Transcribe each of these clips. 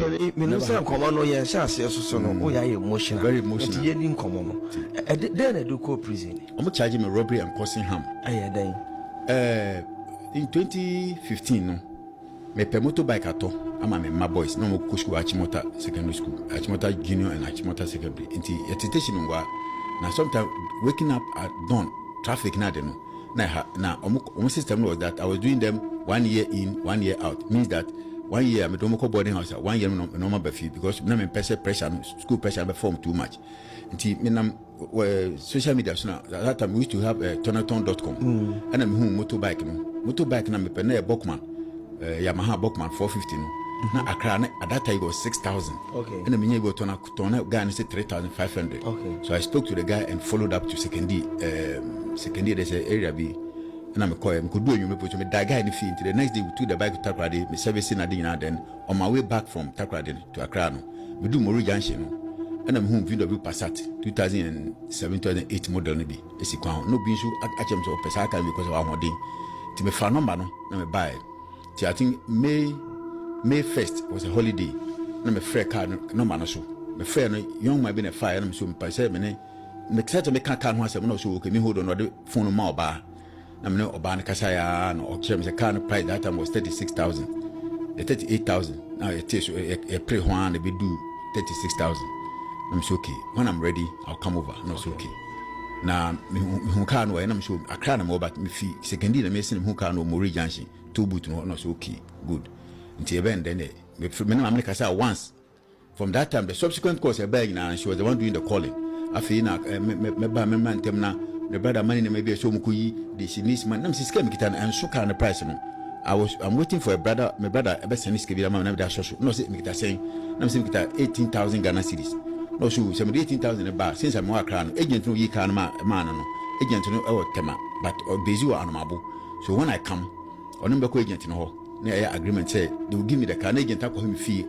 Okay, me say common no yen sha se so no o ya emotional. Very emotional. Ye din common no. Then I do go prison. I'm charging me robbery and causing harm. Aye then. In 2015 no me pe motorbike ato ama me my boys no mo go school Achimota secondary school, Achimota junior and Achimota secondary. Inti station ngwa na sometimes waking up at dawn traffic na de no. Na system was that I was doing them 1 year in, 1 year out. Means that 1 year I'm at boarding house, 1 year normal befi because na pressure school pressure perform too much. Until social media so now that time we used to have tonaton.com and I'm motorbike na me pen Bokman Yamaha Bokman 450 no. Na Accra at that time it was 6,000. Okay. And me able to guy and said 3,500. Okay. So I spoke to the guy and followed up to secondary there's an area B and I'm a coy could do you me put me that guy in the field. The next day we took the bike to Takrady, me servicing a dinner then on my way back from Takrady to Accra no. We do Mori Junction no. And I'm home VW Passat 2007 2008 model no be esi kwa no be so achem so pesa kan because of our thing. Ti me fa number no na me buy. Ti I think May 1st was a holiday. Na me free car no man so. Me free no young man be na fire na me so me pese me ne me set me kan ho asem na so okay me hold on the phone ma oba. Na me no oba na kasa ya na o kire me say car price that time was 36,000. The 38,000. Now it is a pre ho na be do 36,000. I'm so okay. When I'm ready, I'll come over. No, so okay. Na me car no na me so Accra na mo but me fi secondary na me sin me car no Mori Junction 2 boot no so okay. Good. Until then, me na kasa once. From that time, the subsequent course I beg now, she was the one doing the calling. I feel na me man tem na the brother money maybe so mukuyi the Chinese man. Nam si scam kitan and so kind of price no. I'm waiting for my brother ebe send this kibira man na da so. No say me kita saying nam say me kita 18,000 Ghana cedis. No so say me 18,000 ba since I'm work around agent no yi kan man no. Agent no e tema but busy wa anamabo. So when I come, onim be ko agent no ho. Na agreement say they will give me the car agent I call him fee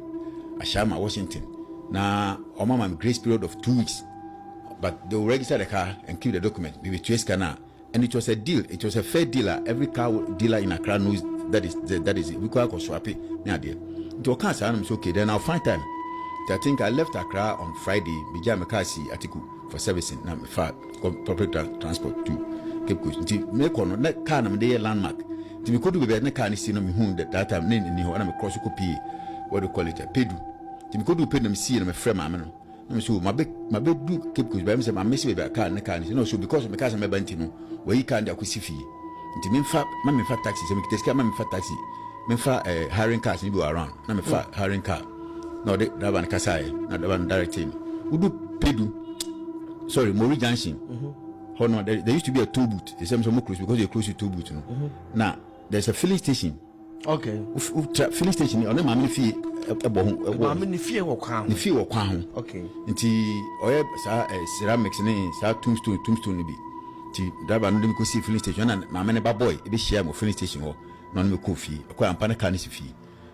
Ashama Washington. Now mama grace period of 2 weeks. But they will register the car and keep the document. Maybe 2 scanner. And it was a deal. It was a fair dealer. Every car dealer in Accra knows that is it. We call swap it. It will cancel. I'm okay. Then I'll find time. I think I left Accra on Friday. Bija Mekasi Atiku for servicing. Now public transport to Cape Coast. Make on that car na the landmark. We could do better can see no me who that time in ho na me cross copy what do call it pedu. We could do pay them see na me frame am no. Na so my big do Cape Coast by me say my miss be car na can no so because me can me banti no we can dey akwisi fie. Nti me fa taxi say me teska me fa taxi. Me fa hiring cars ni be around. Na me fa hiring car. No de that one kasai na that one directing. We do pedu. Sorry, Mori Junction. No, there used to be a toll booth. They say some close because you're close to toll booth. No? Now there's a filling station. Okay. Filling station. On them, I'm fee. I'm fee or crown. The fee or crown. Okay. Nti oye ceramics ne sa tombstone be. Ti driver no dem go see filling station and my man boy e be share mo filling station ho. No me ko fee. Ko am pana kan fee.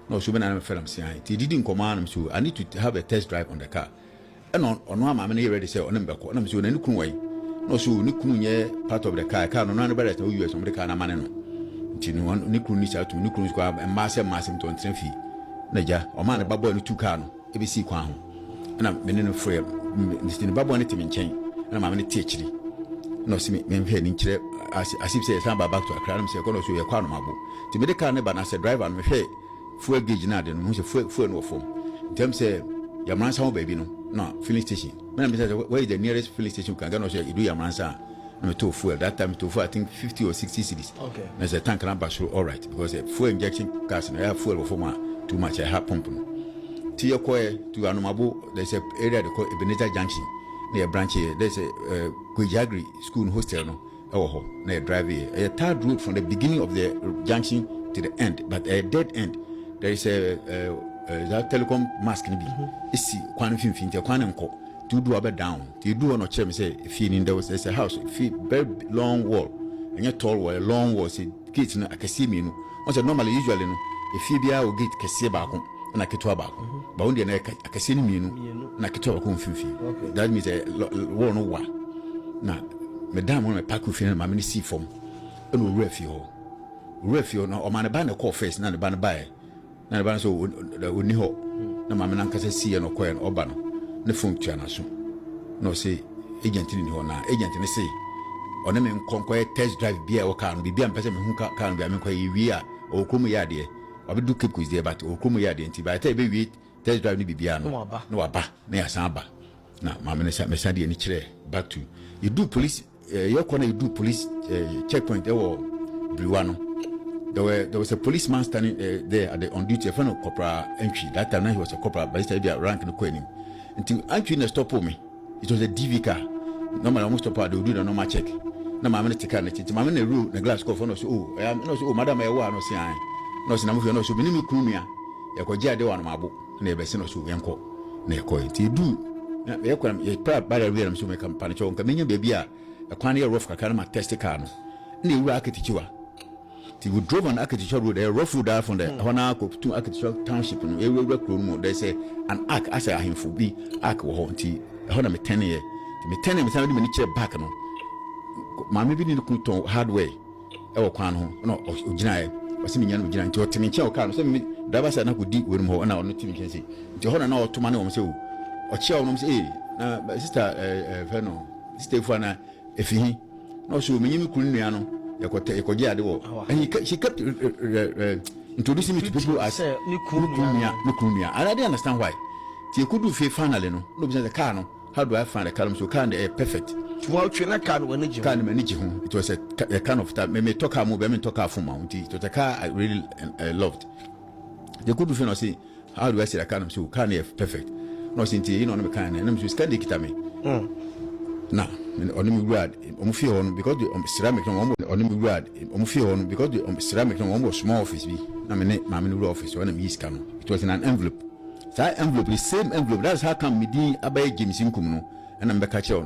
No so be na me fell am say. Ti didn't command so I need to have a test drive on the car. And on my man ready say on them be ko. Na me so na ni kun wai. No so ni kunu nye part of the car no na better to US on the car na man no nti no ni kunu ni cha to ni kunu ko massive to ntren fi na ja o man ba boy no two car no e be si kwa ho na me ne no frame ni ba boy ne timi nchen na ma me tie chiri no si me hwe ni kire asip say san ba back to Accra na me say ko no so ye kwa no mabo ti me de car ne ba na say driver no me hwe fuel gauge na de no mo say fuel no form dem say ya man san baby no filling station. When I said where is the nearest filling station can go say you do your answer. I'm to fuel. That time to fuel I think 50 or 60 cedis. Okay. There's a tank number so all right because the fuel injection cars and I have fuel for too much I have pump. To your core to Anumabo there's a area they call Ebenezer Junction near branch here. There's a Kujagri school hostel no. Oh, near drive here. A third route from the beginning of the junction to the end, but a dead end. There is a that telecom mask ni bi isi kwan finfin te kwan nko to do about down to do on chem say feeling there was a house very long wall and a tall wall a long wall say gate no akasi mi no on say normally usually no if bia o gate kase ba ko na keto ba ko ba won de na akasi ni mi no na keto ba ko finfin that means a wall no wa na madam on me pack fin na me see form e no refi ho no o man ba na call first na ba na ba na ba so oni ho na maame na nkasa sie no koe no oba no ne phone tua na so no say agent ni ho na agent ni say one me nkonko test drive bia wo car no bibia mpese me hu car no bia me kwa yi a o kromu ya de obedu keep quiz there but o kromu ya de nti ba ta be wi test drive ni bibia no waba na ya san ba na maame ne sa me sa de ni kire back to you do police you do police checkpoint Briwano. There was a policeman standing there on duty. A friend of Corporal Entry. That time he was a corporal, but he had rank in the coin. Until Entry didn't stop me. It was a DV car. Normally, almost stop. They would do the normal check. Now, my man take care. My man rule the glass call for no. Oh, I am no. Madam, I want no say. No, say no. So, we need me kumia. You go jail. They want my book. Never say no. So, we anko. Ne ko. Ti do. You come. You probably by the way. I'm so make company. So, come in baby. A quantity rough car. My test car. No. Ni work it you. We drove on Architecture Road, a rough road out from the Honako to Architecture Township, and we work room. They say an arc as I him for be arc or haunty. Honor me 10 years. Me 10 years, I didn't check back. No, Mammy didn't come hard way. Oh, Quano, no, Ojina, was in Yan Ujina, to Timicho Carlos. That was an deep with him, and our Tim can see. To honor now to Mano, so or Chow, say, Sister Verno, stay for an if he no so me Kuniano. And she kept introducing me to people as Nukumia. And I didn't understand why. She could do finally no business the car. No, how do I find a car? So can perfect. Can manage home. It was a kind of time. Me talk more, me talk from Mount. It was a car I really loved. They could do say, how do I say a car? So can perfect. No, since you know, kind and I'm just can't get me. Now, on the grad, because the ceramic on the grad, because the ceramic was small office. My office when I'm East Cano. It was in an envelope. That envelope, the same envelope. That's how come me di abai James Incumu and I'm back at you.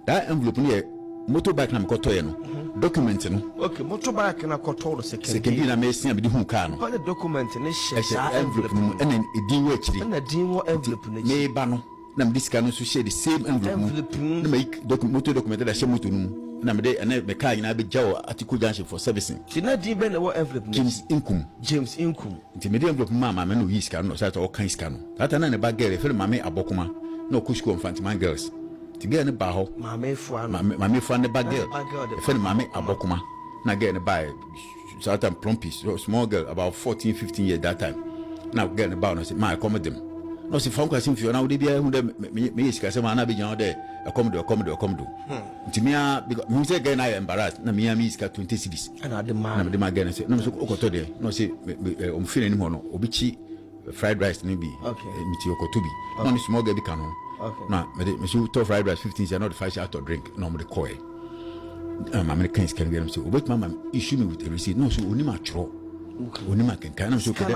That envelope near motorbike na mkotoyeno. Document no. Okay, motorbike na koto second na me sia be di hu car no. But the document ne share envelope no and then e din wo akiri. Na din wo envelope ne. Me ba no. Na me this can so share the same envelope. Na make motor document that share motor no. Na me dey and me car na be jaw article junction for servicing. Ti na din be na wo envelope no. James Inkum. Ti me dey envelope mama me no use car no so that all kind car no. That na ne ba girl e fe mama abokuma. No kushko infantiman girls. Ti get ne ba ho. Mama fo ne ba girl. E fe mama abokuma. Na get ne ba certain plumpy small girl about 14-15 years that time. Now get ne ba no say ma accommodate them. No si phone question for now dey bia hu dem me is ka say ma na be jan there accommodate. Nti me a because me say again I embarrassed na me is ka 20 cedis. Na de ma again say no so okoto there. No say o mfin ani ho no obichi fried rice ni bi. Me ti okoto bi. No ni small girl bi kan no. Na me so to fried rice 15 cedis not 5 out to drink no me the coy. Americans can get so but mama issue me with a receipt no so oni ma chro. Oni ma kan kan na so kede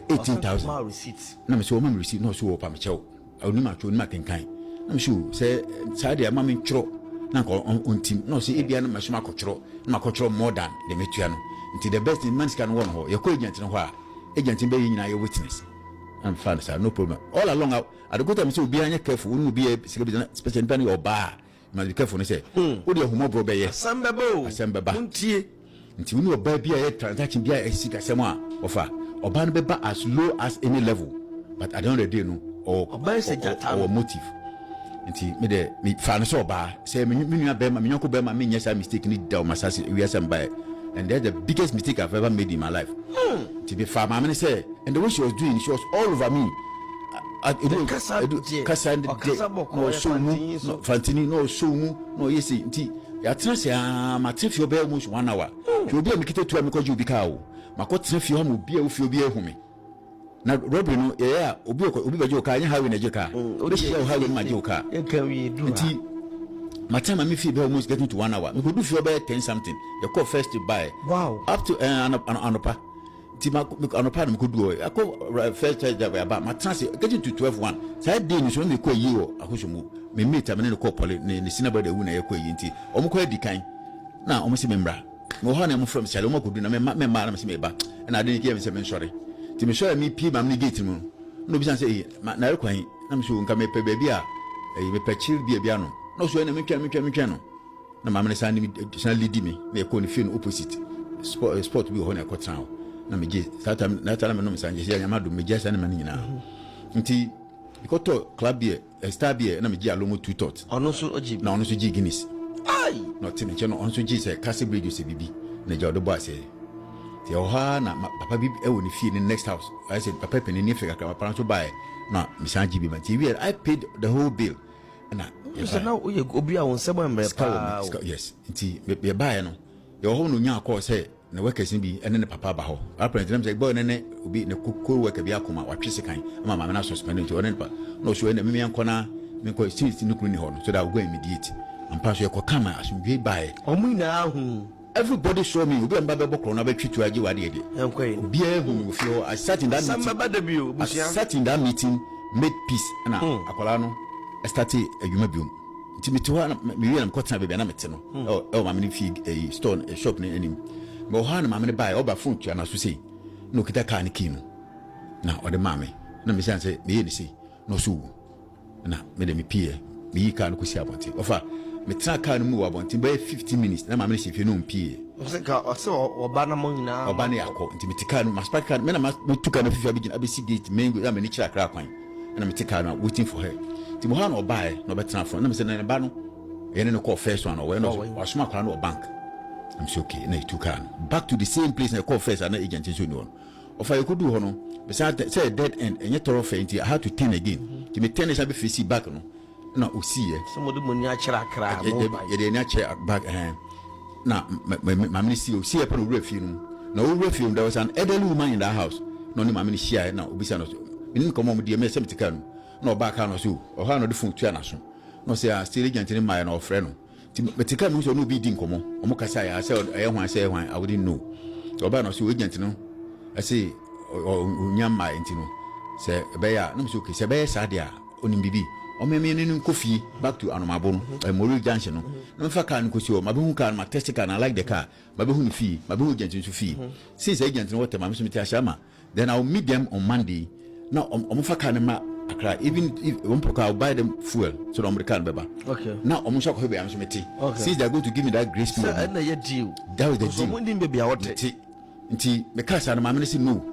18,000 receipts na me so mama receipt no so wo pa me chew oni ma chro oni ma kan kan na me so say side ya mama chro na ko on team no so e bia na me so ma ko chro more than the metua no nti the best in man's can one ho ye ko agent no ho a agent be nyina ye witness I'm fine sir no problem all along I go to me so obi anya careful we be special plan your bar ma be careful no say wo de homo bro be ye asembeba nti we no oba bia ye transaction bia e sika sem a ofa oba no beba as low as any level but at the end of the day no or motive nti me de me fa no so oba say me nua be ma me nyoko be ma me nyesa mistake ni da o masase we asem by and that's the biggest mistake I've ever made in my life. To be fair, my man say, and the way she was doing, she was all over me. Fantini, no, so no, yes, I trust my trip your bell almost 1 hour. You'll be a make it to a because you'll be cow. My court trip your home will be a few beer home. Now, Robin, no, yeah, Obi Joka, and how in a joka. Oh, this is how in my joka. Can we do? My time I me feel almost getting to 1 hour. We could do for about 10 something. You call first to buy. Wow. Up to Anopa. Tima Anopa me could do. I call first charge about my transit getting to 12-1. So I didn't when they call you a Hushumu. Me meet a man in the couple in the cinema the winner equa yinti. Omo di kind. Now almost remember. Mohana from Saloma could do a man and I didn't give him some sorry. Timmy show me P. Mammy Gatemoon. No business say, my quain. I'm sure come a baby. A chill be a piano. No so na me twa na mama ne san lead me me ko ne feel opposite sport bi ho na ko tran na meje sata na tala me no msanje sia nyama do meje sa na man nyina nti ikoto club beer star beer na meje alomo 2 tot ono so oji na ono so ji Guinness ai no timi che no ono so ji se Castle Bridge se bibi na je odo bo ase ti oha na papa bi e woni fie in next house I said papa penny ni fika kama parent so buy na msanje bi man ti we I paid the whole bill na so now oye obi a won sebo emre pa yes nti be buy no yo ho no nya call say na workers bi ene ne papa ba ho apparently them say boy ne obi ne ko worker bi akoma watwese kan ama mama na suspend nti one pa no so ene me yankona me ko street ni kunu ni ho no so that we go immediate am pass your kama asumdwe buy omuna hu everybody show me obi amba be bokro na be twitu age wade de enkwai obi ehu fio I sat in that meeting samba badabio busia sat in that meeting made peace na akola no start adwuma biom nti metiwa me wi na mkotena be na mete no ma me fi a store a shop ni anim but how na me buy oba phone tua na so sei no kita ka ni kino na o de mame na me say me ye ni sei no so na me de me pie me yi ka no kusi abonti ofa me tra ka no mu abonti by 15 minutes na mame se fie no mpie o se oba na mo nyina oba na yakọ nti me tika no maspark ka me na me tuka no fifia bigina abesi gate mengo na me ni kira kra kwan na me tika no waiting for her ti mo ha no buy no betra from na me say na ba no ye ne call first one we no wasoma kwa no bank I'm so okay na ituka back to the same place na call first and agent so no of I could do hono be say dead end enye toro fe nti I had to turn again ti me turn is be face back no na o see e somebody money akira kra mo buy ye de na akira back na mamini see o see e pon refi no na o refi there was an elderly woman in that house no ni mamini share na obisa no menin komo mo de me se metika no na oba ka no so o ha no de phone tua na so no say a still agent ni my na ofre no ti metika no so no bi di nkomo o mo kasa ya say e hwan say hwan I wouldn't know oba no so agent no I say onyama enti no say be ya no so okay say be ya sadia onim bibi o me ninu kofi back to anomabo no Mori junction no no fa car no kosi o mabe hu car ma test car na like the car mabe hu ni fee mabe hu agent so fee since agent no what time so meti ashama then I will meet them on Monday now omo fa car ma akra even if one poka I'll buy them fuel so the American beba okay now omo shako be am so meti since they are going to give me that grace period so na ye deal that was the deal so mo ndim baby a what nti me car sa na ma me say no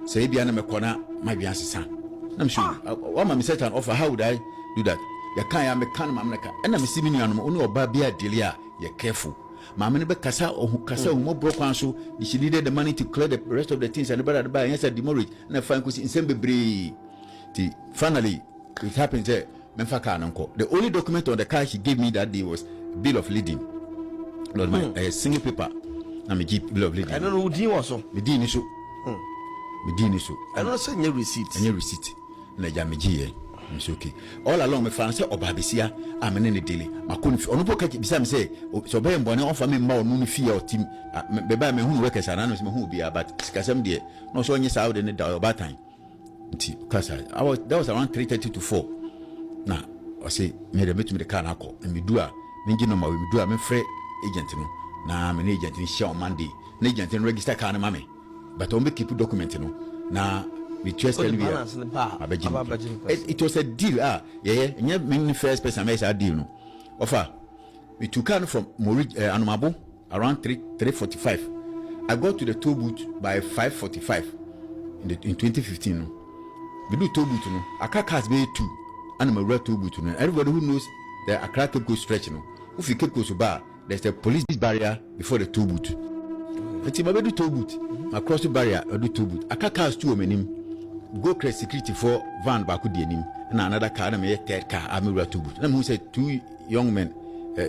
say bia na me kona ma bia sesa I'm sure what my set an offer how would I do that ya kan ya me kan ma me ka na me si me nuanom onu oba bia dele a you careful ma me be kasa kasa mo brokwan so she needed the money to clear the rest of the things and brother buy yes demorage na fine kusi insem bebre ti finally it happened there me fa car nko the only document on the car she gave me that day was bill of lading Lord my a single paper na me give bill of lading I don't know who din was so me din ni so me din ni so I don't say any receipt na ja megie it's okay all along me fan say obabesia amene ne dele makoni fi onupo ka bisa me say so be mbone on fa me mba onu fi ya team be ba me hu workers ana no me hu bia but sikasem de no so onye sa de da oba time nti kasa that was around 3:30 to 4 na o say me de metu me de car na akọ me du a me ngi no ma we me du a me frɛ agent no na me agent ni share on Monday na agent no register car na ma me but on be keep document no na we trust and we it was a deal yeah me first person make a deal no offer we took car from Mori Anomabo around 3:45 I got to the toll booth by 5:45 in 2015 no we do toll booth no Accra cars be 2 and my red toll booth no everybody who knows the Accra Cape Coast stretch no if you Cape Coast bar there's a police barrier before the toll booth until my do toll booth across the barrier I do toll booth Accra cars too omenim go create security for van back di anim na another car na me third car am red toll booth na me say 2 young men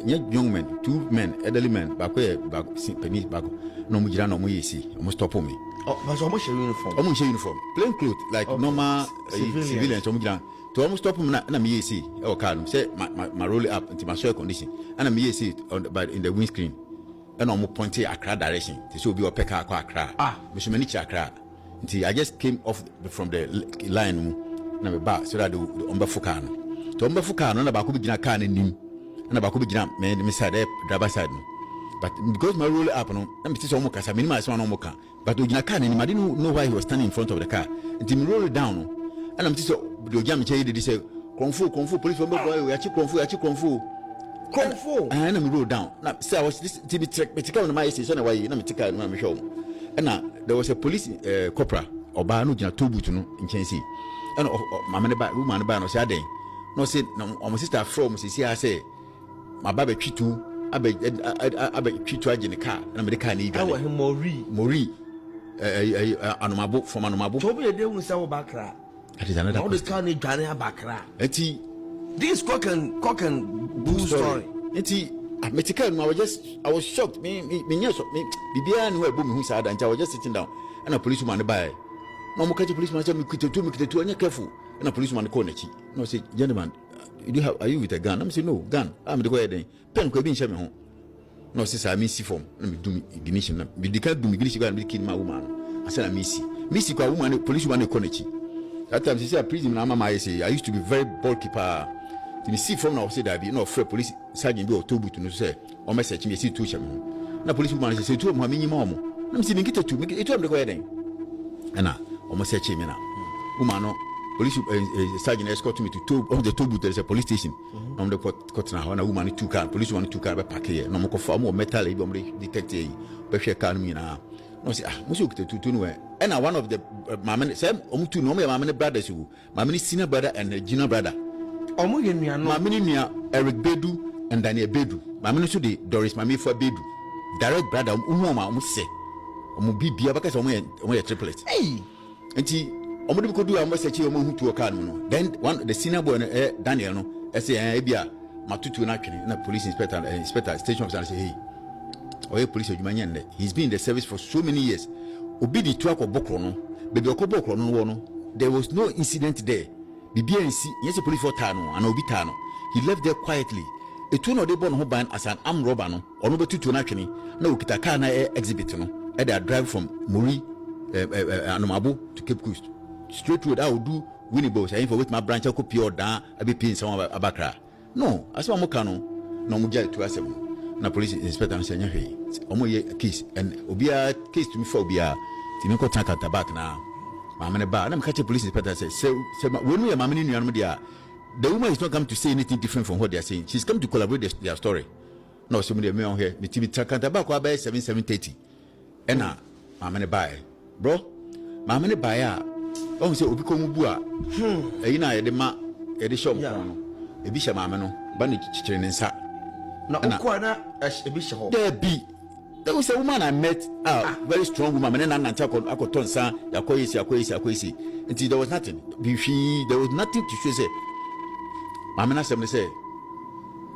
young men 2 men elderly men back penny back no mu gira no mu yesi almost stop me but almost uniform plain clothes like okay. Normal civilians so mu gira to almost stop me na me yesi e car no say my roll up into my soil condition and me yesi on in the windscreen and almost pointing Accra direction to so be o peka Accra me so many Accra until I just came off from the line na me ba so that the omba car no to omba car no na ba ko bi gina car na nim na ba ko bi gina me side driver side no but because my roll up no na me see so mo kasa me ma so na mo ka but o gina car na nim I didn't know why he was standing in front of the car until me roll it down no and I'm see so the jam che dey say konfu police bomba boy ya chi konfu and me roll down na say I was this to be check me tika na my say so na why na me tika na me show and na there was a police corporal oba no gina tobutu no nchensi and mama ne ba woman ba no say aden no say no sister from sisi a say my baba twitu abe twitu agene car na me de car na idwa awo he mori anomabo from anomabo to be dey hu say wo bakra that is another all the car na idwane abakra eti this cock and bull story eti medical no I was shocked me bibia no ebo me hu say I was just sitting down and a policeman by no mo catch policeman say me kitetu anya careful and a policeman call na chi no say gentleman are you with a gun? I'm say no gun. I'm the go ahead pen ko bi nche me ho no say say me see form na me do ignition na me dika do ignition go na me kill my woman I say na me see kwa woman policeman call na chi that time say prison na mama say I used to be very bulky pa me see from na say that be no afraid police sergeant be otobu to no say o me search me see two che me ho na police woman say two mo me nyima mo na me see me kitetu me etu am the go ahead na o mo search me na woman no police sergeant escort me to the Tobu. There is a police station. On the court now, and a woman two car, police one two car, but pack here. No more conform or metal, detective, but she can't mean now. No, say, Monsieur to nowhere. And one of the mamma said, to know my mamma brothers who, my many senior brother and a junior brother. My mini Eric Bedu and Daniel Bedu. My minister Doris, my me for Bedu. Direct brother, Umoma, must say. Omubi because only a triplet. Hey, and he. Omodi ko do am say chi omo hutu oka no then one the senior boy Daniel no say bia matutu na twene na police inspector station officer say hey oye police adwumanya nde he's been in the service for so many years obi di tu akobokro no bebi okobokro no wo no there was no incident there bibia nsi yes police for ta no ana obi ta no he left there quietly etu no de born ho ban as an armed robber no ono betutu na twene na okita car na exhibit no e dey drive from Muri Anomabo to Cape Coast straight road I will do Winnie Boss I for with my branch I could pure down I be paying some abakra no as one more no mu jail to us na police inspector say hey omo ye case and obia case to me for obia ti me ko tan kanta back na ma me ba na me catch police inspector say when we are mamani nuanu dia the woman is not come to say anything different from what they are saying she's come to collaborate their story no so me on here me ti kanta back about 7:30 and na ma me ba bro ma me ba ya on say obi ko mu bu a eyi na ye de ma ye de shop no ebi hye maame no ba ne chichire ne nsa na okwa na ebi hye ho there was a woman I met very strong woman and nanta akoton nsa yakoyesi until there was nothing there was nothing to show say maame na sem say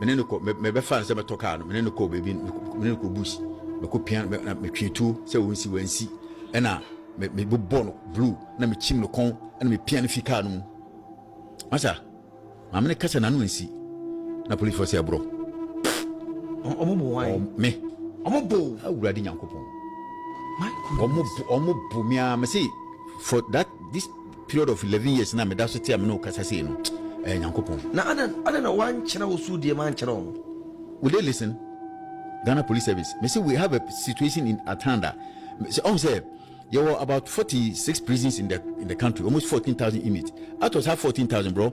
menene ko me be fan say me toka no menene ko baby menene ko bush me ko pian me twitu say wonsi ena me born blue na me chim no kon na me pian fika no masa mamene kasa na no nsi na police force abro omo wan me omo bo awurade nyankopon omo bo me say for that this period of 11 years na me da so tia me no kasa say no nyankopon na ada na wan kira osu die man kira on will they listen Ghana Police Service me say we have a situation in Atanda say there were about 46 prisons in the country, almost 14,000 inmates. Out of that 14,000, bro,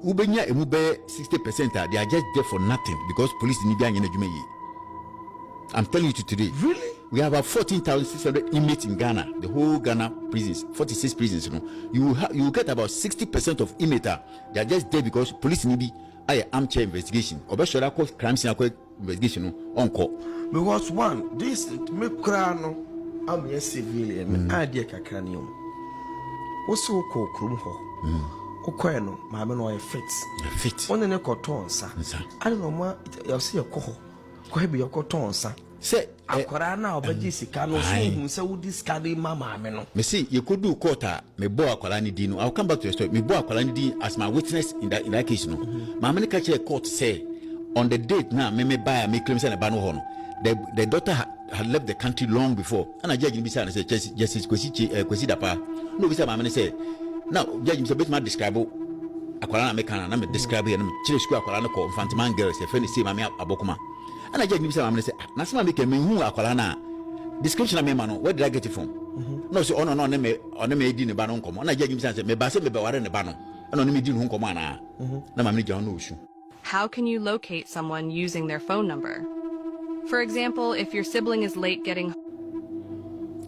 Ubenya emube 60% they are just there for nothing because police in Libya and I'm telling you today. Really? We have about 14,600 inmates in Ghana, the whole Ghana prisons, 46 prisons. You will get about 60% of inmates. They are just there because police in Libya are armchair investigation. Obeshoda cause crime scene investigation on call. Because one, this me crano. I'm a civilian. Idea Kakranium. What's so called Krum Ho? Oqueno, my man, or a fit. On the cotton, sir. I don't know what you'll see a coho. Could be your cotton, sir. Say, I could now, but this cannot say, so discarding mamma. Me see, you could do quota, me boa Colani Dino. I'll come back to the story. Me boa Colani Dino as my witness in that case. No, my man catch a court say on the date now, me buy me claims and a bano. The daughter had left the country long before. And I judge him beside and say, Justice Kwesi Dapa. No, Mr. Mamma say, now, judge him a bit more describable. Aqualana Mekana, I'm describing and Chile Square Aqualana called Fantaman girls, a friend, see Mamma Abokuma. And I judge him, Mamma say, Nasma make a me who Aqualana. Description of me, man, where did I get it from? No, so on them in the banon come. And I judge him, say, me basse me in the banon. And on me didn't home command. No, Mamma John. How can you locate someone using their phone number? For example, if your sibling is late getting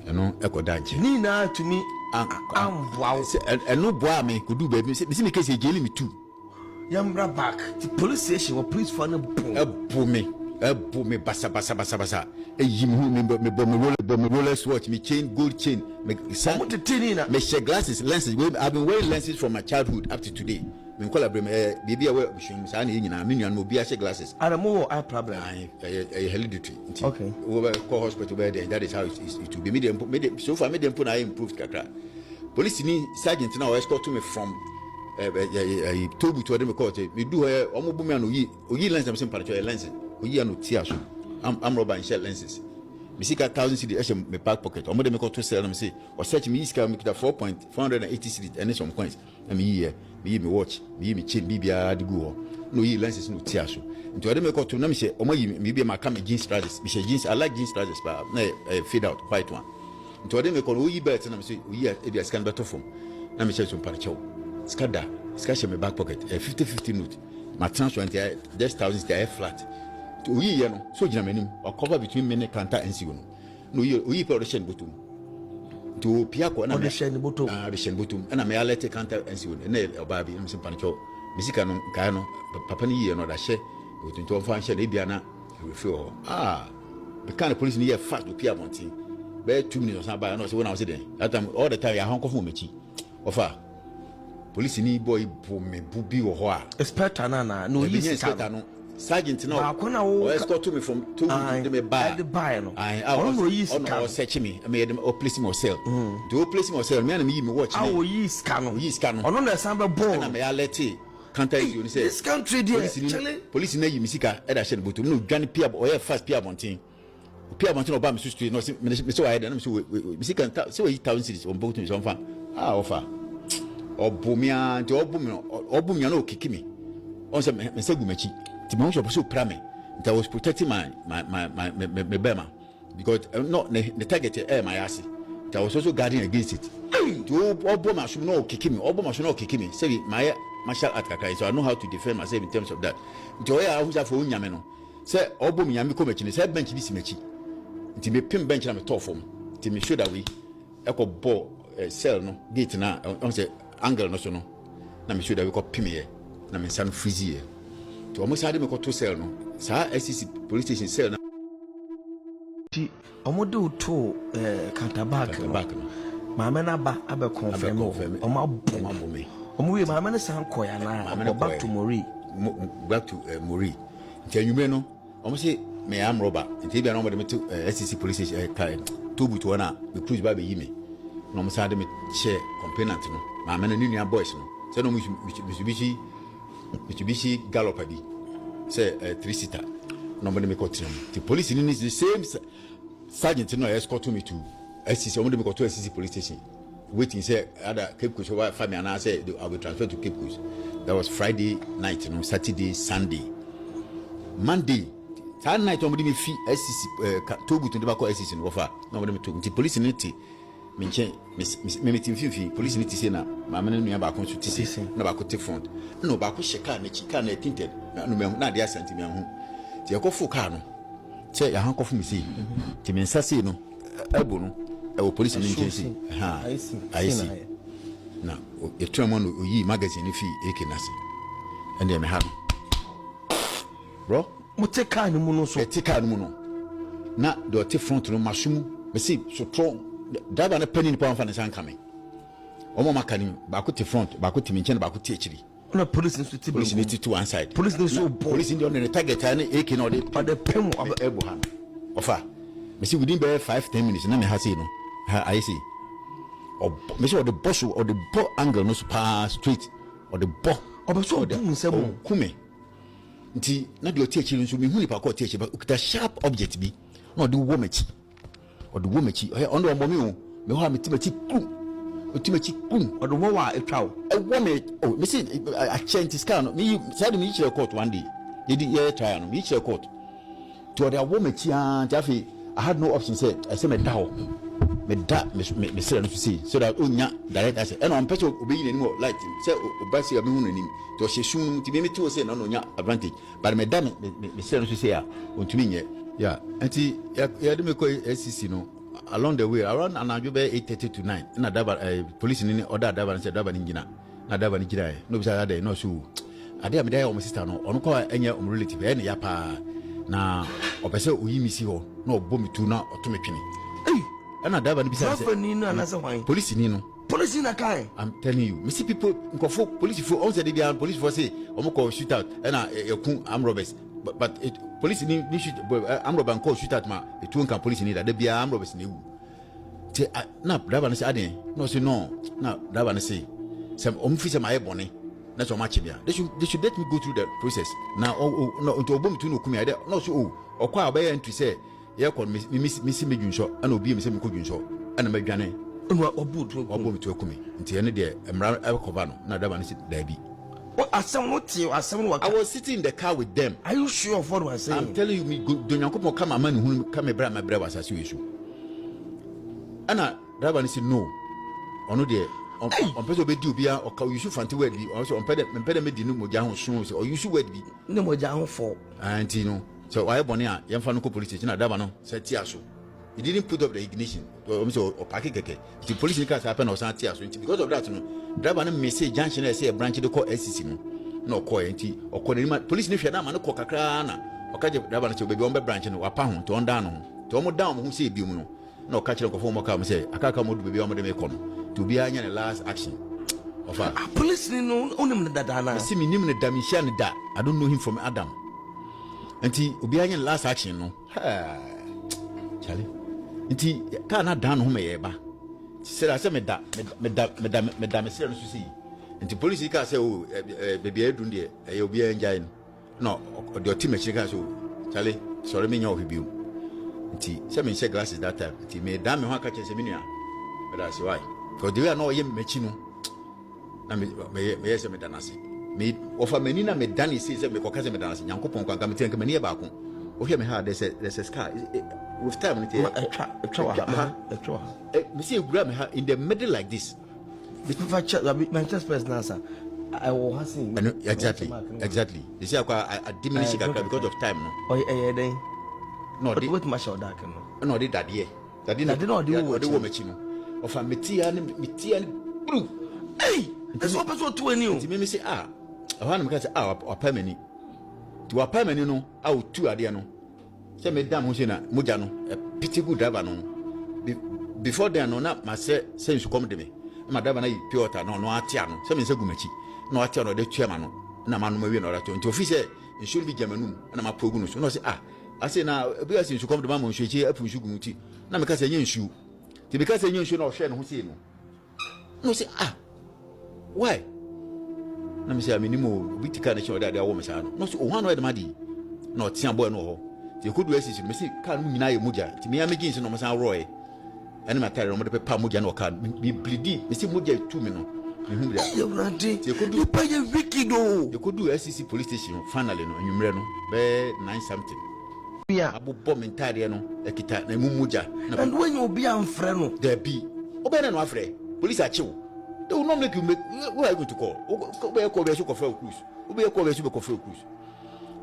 ɛno ɛkɔ danche ni na to me ambwa ɛno boa me kudu ba me se me case jeli me tu yamra back the police station or police for no ɛbo me basa yim hu me roller watch me chain gold chain me what the tin na me share glasses lenses I've been wearing lenses from my childhood up to today me collaborate baby we shim sa na nyina me nuan obi a share glasses adamu eye problem hereditary okay we go hospital where that is how it will be me so far me dem put na improved kakra police ni sergeant na escort me from tobu to dem court me do omo bu me an oyi lens am sim paracho lens oyi an otia so am rubber and shell lenses me see 1000 cedi me back pocket omo dem ko to sell am say o search me iska me kita 4.480 cedi and some coins am here me watch me chain bibia de go no oyi lenses no tia so nti o dem ko to na me say omo yi me bia ma come jeans trousers me say jeans I like jeans trousers but na fade out white one nti o dem ko oyi belt na me say oyi e bia scan better form na me say some paracho skada skash me back pocket 50 note my transfer and just 1000 they flat to oyi ye no so gina manim o cover between me and counter and sigo no oyi production bottom to piako na me share bottom the bottom na me alert counter and sigo na oba bi me simpancho misika no kai no papa ni ye no da hye o to fan hye na bia na we feel the kind of police ni ye fast to pia montin be 2 minutes or something no say when I was there that time all the time ya han kofo mechi ofa police ni boy bu me bubi wo ho a expert na no yi expert no sergeant no akona wo escort me from to me buy no no yi scan no search me me dem o place me cell do place me cell me na me yi me watch me awo yi scan no ono na san be ball na me alert counter you say this country there police na yi misika e da share botum no dwan pia o ye fast pia bontin oba me street no me so wa na me so misika so we 1000 cities on botum so fa offer obumia nti obumia no kikimi on say me segu machi ti mo so so pra me that was protecting my bema because not the target my ass that was also guarding against it to obuma so no kikimi say my martial art kaka so I know how to defend myself in terms of that nti o ya ahusa for onyame no say obumia me ko machi ne say bench bi si machi nti me pim bench na me top form nti me show that we ekọ cell no gate na on say angle no so no na me show that we ko pim here na me san freeze here to almost had me ko to cell no sa SCC police station cell na ti omodo to counterback no mama na ba abe confirm omo abo me omo we mama na san koya na back to Mori nti anwume no omo say me am robber nti bia no mo de me to SCC police station to butu na me cruise ba be yi me no mo sa de me share component no mama na ni boys no say no Mitsubishi Galloper bi say 3-seater no mo de me ko trim the police ni the same sergeant no escort me to SCC omo de me ko to SCC police station waiting say other Cape Coast over family and I say I will transfer to Cape Coast. That was Friday night, Saturday, Sunday, Monday. That night somebody me fee SCC togu to the back of SCC no offer. Nobody me took the police in it. Mention me meeting fee police in it say na mama no nua ba ko so ti say na ba ko te front. No ba ko sheka na chika na tinted. Na no me na dey asante me ho. Ti e ko fu car no. Che ya han ko fu me say. Ti me nsa say no. Ebo no. E police in agency. I see. Na e twema no oyi magazine fi ekenase. And dem ha. Bro, mo te car ni mu no so. Te car ni mu no. Na do te front no masumu. Me see so tron driver na penny ni pa nfa ne san kame. Omo makani ba ko te front, ba ko te minche, ba ko te achiri. Na police institute police institute to one side. Police no so police in the target and AK no dey the pem ebo ha. Ofa. Me see within 5-10 minutes na me ha say no. I see. Or me say the boss or the bo angle no pass straight or the bo obeso the kume. Nti na de oti achiri nso me hu ni pa ko oti achiri ba sharp object bi. Na the womachi. Or the womachi. On the mommy me ho me timachi kum. Otimachi kum. Or the wo wa etwa. E woman oh me say I change this car no. Me said me reach court one day. Did you try no? Me reach court. To the womachi and Jaffe I had no option said I say me daw. Me say no see so that onya direct answer and on person obeyi anymore like say obasi abi hu nanim to she shun ti me to say no onya advantage but me say no say ah ontumi nye yeah anti ya de me ko SCC no along the way around anadwo be 8:30 to 9 na daba police ni order daba ni say daba ni gina na daba ni gina no bisa ada no so ade am dey o my sister no ono ko enye o relative e ne ya pa na opese oyimi si ho na obo mi tu na otometwene na daba ni bisa say police ni no police na kai I'm telling you me see people nkofo police for on say dey be police for say omo ko shoot out na yakun am robbers but police ni shoot am robber call shoot out ma etu nkan police ni da be am robbers ni wu te na driver na say ade no say no na driver na say some officer my bone na so much bia they should let me go through the process now no into obom tu no kumi ade no so okwa abaya entry say ye kon mi si medwunso ana obi mi say mi ko dwunso ana madwane no obom tu kumi nti ene de emra e cover no na driver na say da bi I was sitting in the car with them. Are you sure of what I was saying? I'm telling you, me don't you come a man who come bra my brother was as you issue. Anna, driver say no. Ono de on person be do bia or you should fancy word be also on pede me di no moja ho so or you should word be no moja ho for. Auntie no. So why boni a yem fa no ko police station na driver no set tiaso. He didn't put up the ignition. So park keke. The police car happen or san tiaso because of that no. Driver no message junction say a branch de call SCC no call enti o call ni police ni hwe na ma no call kakra na o ka je driver no say baby on be branch no wapa ho to on down no to on down ho say bi mu no na o ka kire ko fo mo ka mo say akaka mo do baby on de me kono to be anya the last action of a police ni no onim na dada na see me nim na da me share na da I don't know him from Adam enti obi anya the last action no ha Charlie enti ka na dan ho me ye ba say I say me da me say no see nti police ka say oh baby edun de e obi enjai no the team e chika so Charlie sorry me nya obiu nti say me share glasses that time nti me da me ho aka chese me nua but that's why because the way no ye mechi no na me say me da na se me offer me ni na me da ni say me koka say me da na se nyankopon kwa me tenka me ne ba ko o hear me ha there's a scar with time it me see grab me in the middle like this my chest person answer I will hasing exactly you see I diminish it because of time no oh then no but what my shoulder no they that here that didn't know the woman no of a metia blue hey that's what person to any me say I want me say permanent to a permanent no out two ade no say me dam ho say na moja no pity good driver no before then no na ma say you come to me ma driver na pure water no atia no say me say gumachi no atia no de tuema no na ma no ma wi no rato nti officer nsu bi jamanum na ma progu no so no say I say na be as you come to ma nsu echi apu nsu gumuti na me ka say nsu ti be ka say nsu no hwe no ho say no say why na me say aminimo bitika na che oda wo me say no so o hwan no e madi na o tia boy no ho ti ko do asisi me say ka no nyina ye muja ti me amegi nso no mo san roy ene ma tare no mo de pepa muja no ka me bleedi me say muja tu me no me hu bia you radi ti ko do pa ye wikido ti ko do asisi police station finally no anwumre no be 9 something bia abobbo mentare no ekita na mu muja and when you be amfre no there be obere no afre police achiwo they will not make you make who are you going to call obey call be so for cruise obey call be so for cruise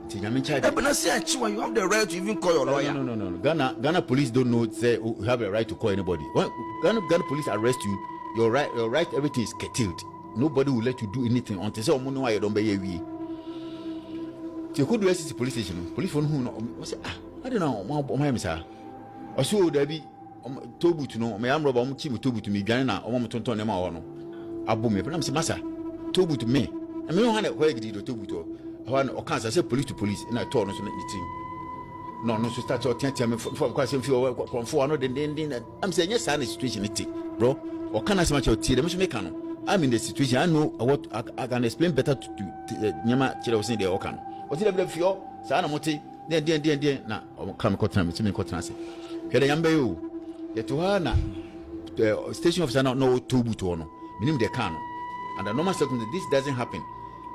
ti nyame charge but say achiwa you have the right to even call your lawyer no Ghana police don't know say you have a right to call anybody when Ghana police arrest you your right everything is curtailed nobody will let you do anything until say omo no why you don be wi ti ko do SCC police station police phone who no say I don't know omo am say o so da bi tobut no me am roba omo chi tobut me dwan na omo tonton ne ma ho no abo me but am say masa tobut me I mean how na why gidi do tobut o cancer say police to police na to no so the team no so start to tia me for kwa say for no den am say yes na situation it bro o can as much o tie dem so me can I'm in the situation I know what I can explain better to nyama chira osin dey o can o tie dem fio sa na moti den na o kam ko tena me ko tena say kede yamba yo yeto ha na station officer no tobut no minim the can and the normal circumstances this doesn't happen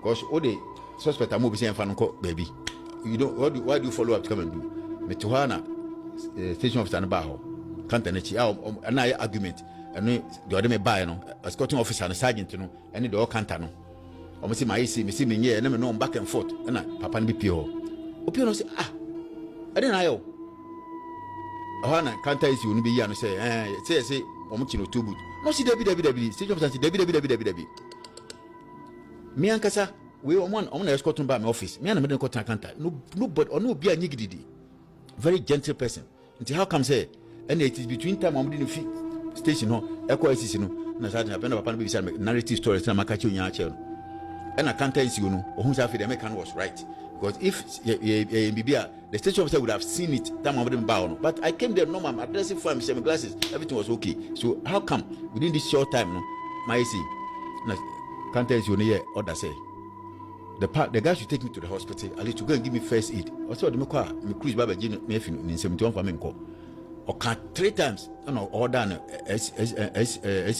because all the suspect am obisi enfa no baby you don't why do you follow up to come and do me to hana station officer na ba ho kanta na chi na argument and the other me buy no escorting officer and sergeant no and the all kanta no o me see my see me see me nye na me no back and forth na papa no bi pie ho o pie no say I didn't know Hana can't I see you be yan say Omuchino Tubu. No, see Debbie, stage of Debbie. Me and Kasa, we one on the escort by my office. Me and a medical contact. No, but or no be a niggy. Very gentle person. Until how come say, and it is between time I'm in the station, Echo ICC, no, Nazareth, I've been upon narrative stories, and Makachu Yacho. And I can't tell you, who's after the American was right. Because if the station officer would have seen it, that man wouldn't bow. But I came there, no, I'm addressing for him, seven glasses, everything was okay. So how come within this short time, no, my see, can't tell you, yeah, order say. The guy should take me to the hospital, at least to go and give me first aid. Also, the me cruise Baba Jin in 71 for me or can't 3 times, no, order as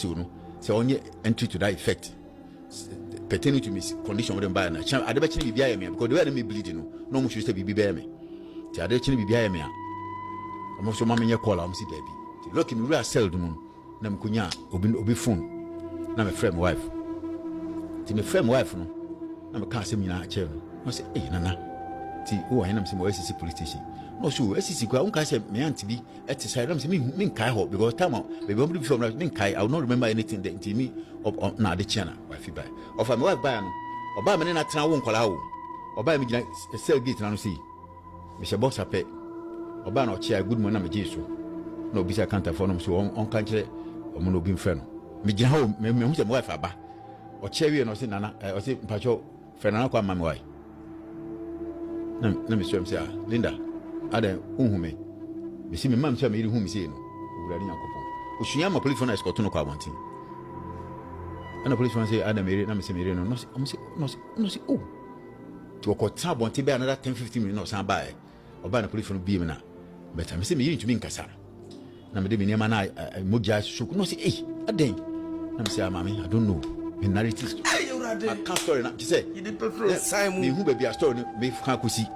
you know, so only entry to that effect. Pertaining to me condition with them by na I dey be behind me because the way me bleeding no much say be behind me ti ade chine be behind me am so mama nye call am si baby look me real sell dum na me kunya obi phone na me friend wife ti me friend wife no na me ka say me na che no say eh nana ti o wa na me say mo SCC police station no so SCC kwa un ka say me auntie bi et side na me say me kai ho because time baby obi before me kai I will not remember anything there until me na de chana wife buy of my wife buy no oba me na tena wo nkola wo oba me gina sell gate na no see me she box apé oba na o chia good morning na me jesu na obi say counter for no so on kan kire o mo no obi mfre no me gina ho me hu say my wife aba o chia wi no say nana o say mpacho fre nana kwa mama wai na me so say Linda ada unhume me see me mam say me ri hu me say no owurade yakopon osuya ma police phone escort no kwa abontin. And the policeman say, Adam, I'm saying, no, oh, to a quarter, want to be another 10-15 minutes or by or by the police from beam now. But I'm saying, you need to be in Casa. Now, the name and I, Moja shook, no, say, eh, a day. I'm saying, Mammy, I don't know. In narrative, I can't story not to say, you did prefer Simon, who may be a story, may see.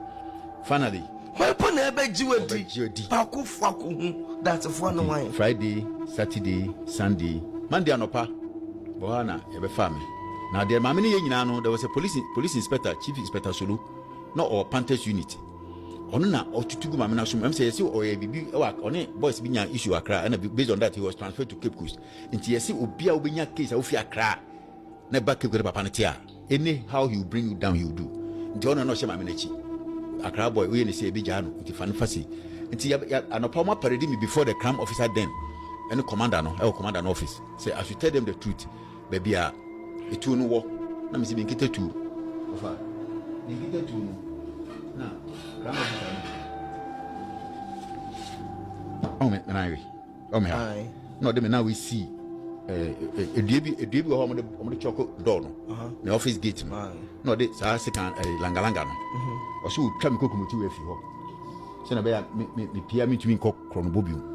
Finally, why upon a bed you would Paku Faku, that's a fun wine. Friday, Saturday, Sunday, Monday, and Opa. Bohana ebe family. Now there many nyina no there was a police inspector, chief inspector Sulu, no or Panthers unit. Ono na otutugu mama na so am say o ye bibi e wa one boys bi nya issue Accra and based on that he was transferred to Cape Coast. Nti yesi obi a obenya case a ofi Accra na back Cape Coast papa na tia. Any how he will bring you down he will do. Nti ono no she mama na chi. Accra boy we ne say bi ja no nti fa no fasi. Nti anopa ma parade me before the crime officer then. Any commander no commander no office say I should tell them the truth baby a etu no wo na me say be nkete tu ofa nkete tu na crime officer oh me na we oh me ha no dem now we see edie bi ho mo de choco door no na office gate no de sa second langa no o so twa me kokomuti we fi ho se na be ya me pia me tumi nkọ kronobobium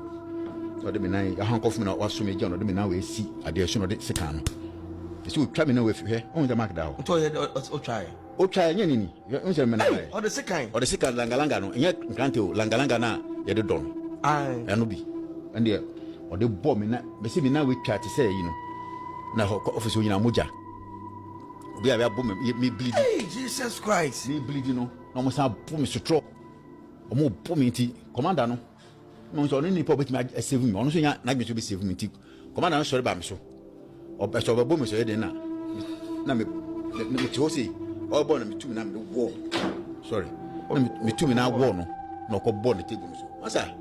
or the Menai, a hunk of me or so major, or the Menai we see a dear son of the second. So try me know with her on the mark down. Oh, try any, or the second, Langalangano, and yet Granto, Langalangana, yet the dawn. And be, and dear, or the bomb in that, but see me now we try to say, you know, now office in Amuja. We have a boom, me bleed. Hey, Jesus Christ, me bleed, you know, almost have boom, Mr. Trop, or more booming tea, commander. No. No, so only public might save me. Honestly, not me to be saving me. Commander, sorry about me so. Or best of a boom, so then now me Josie, or born me 2 minutes war. Sorry, me 2 minutes war no call born the table. What's that?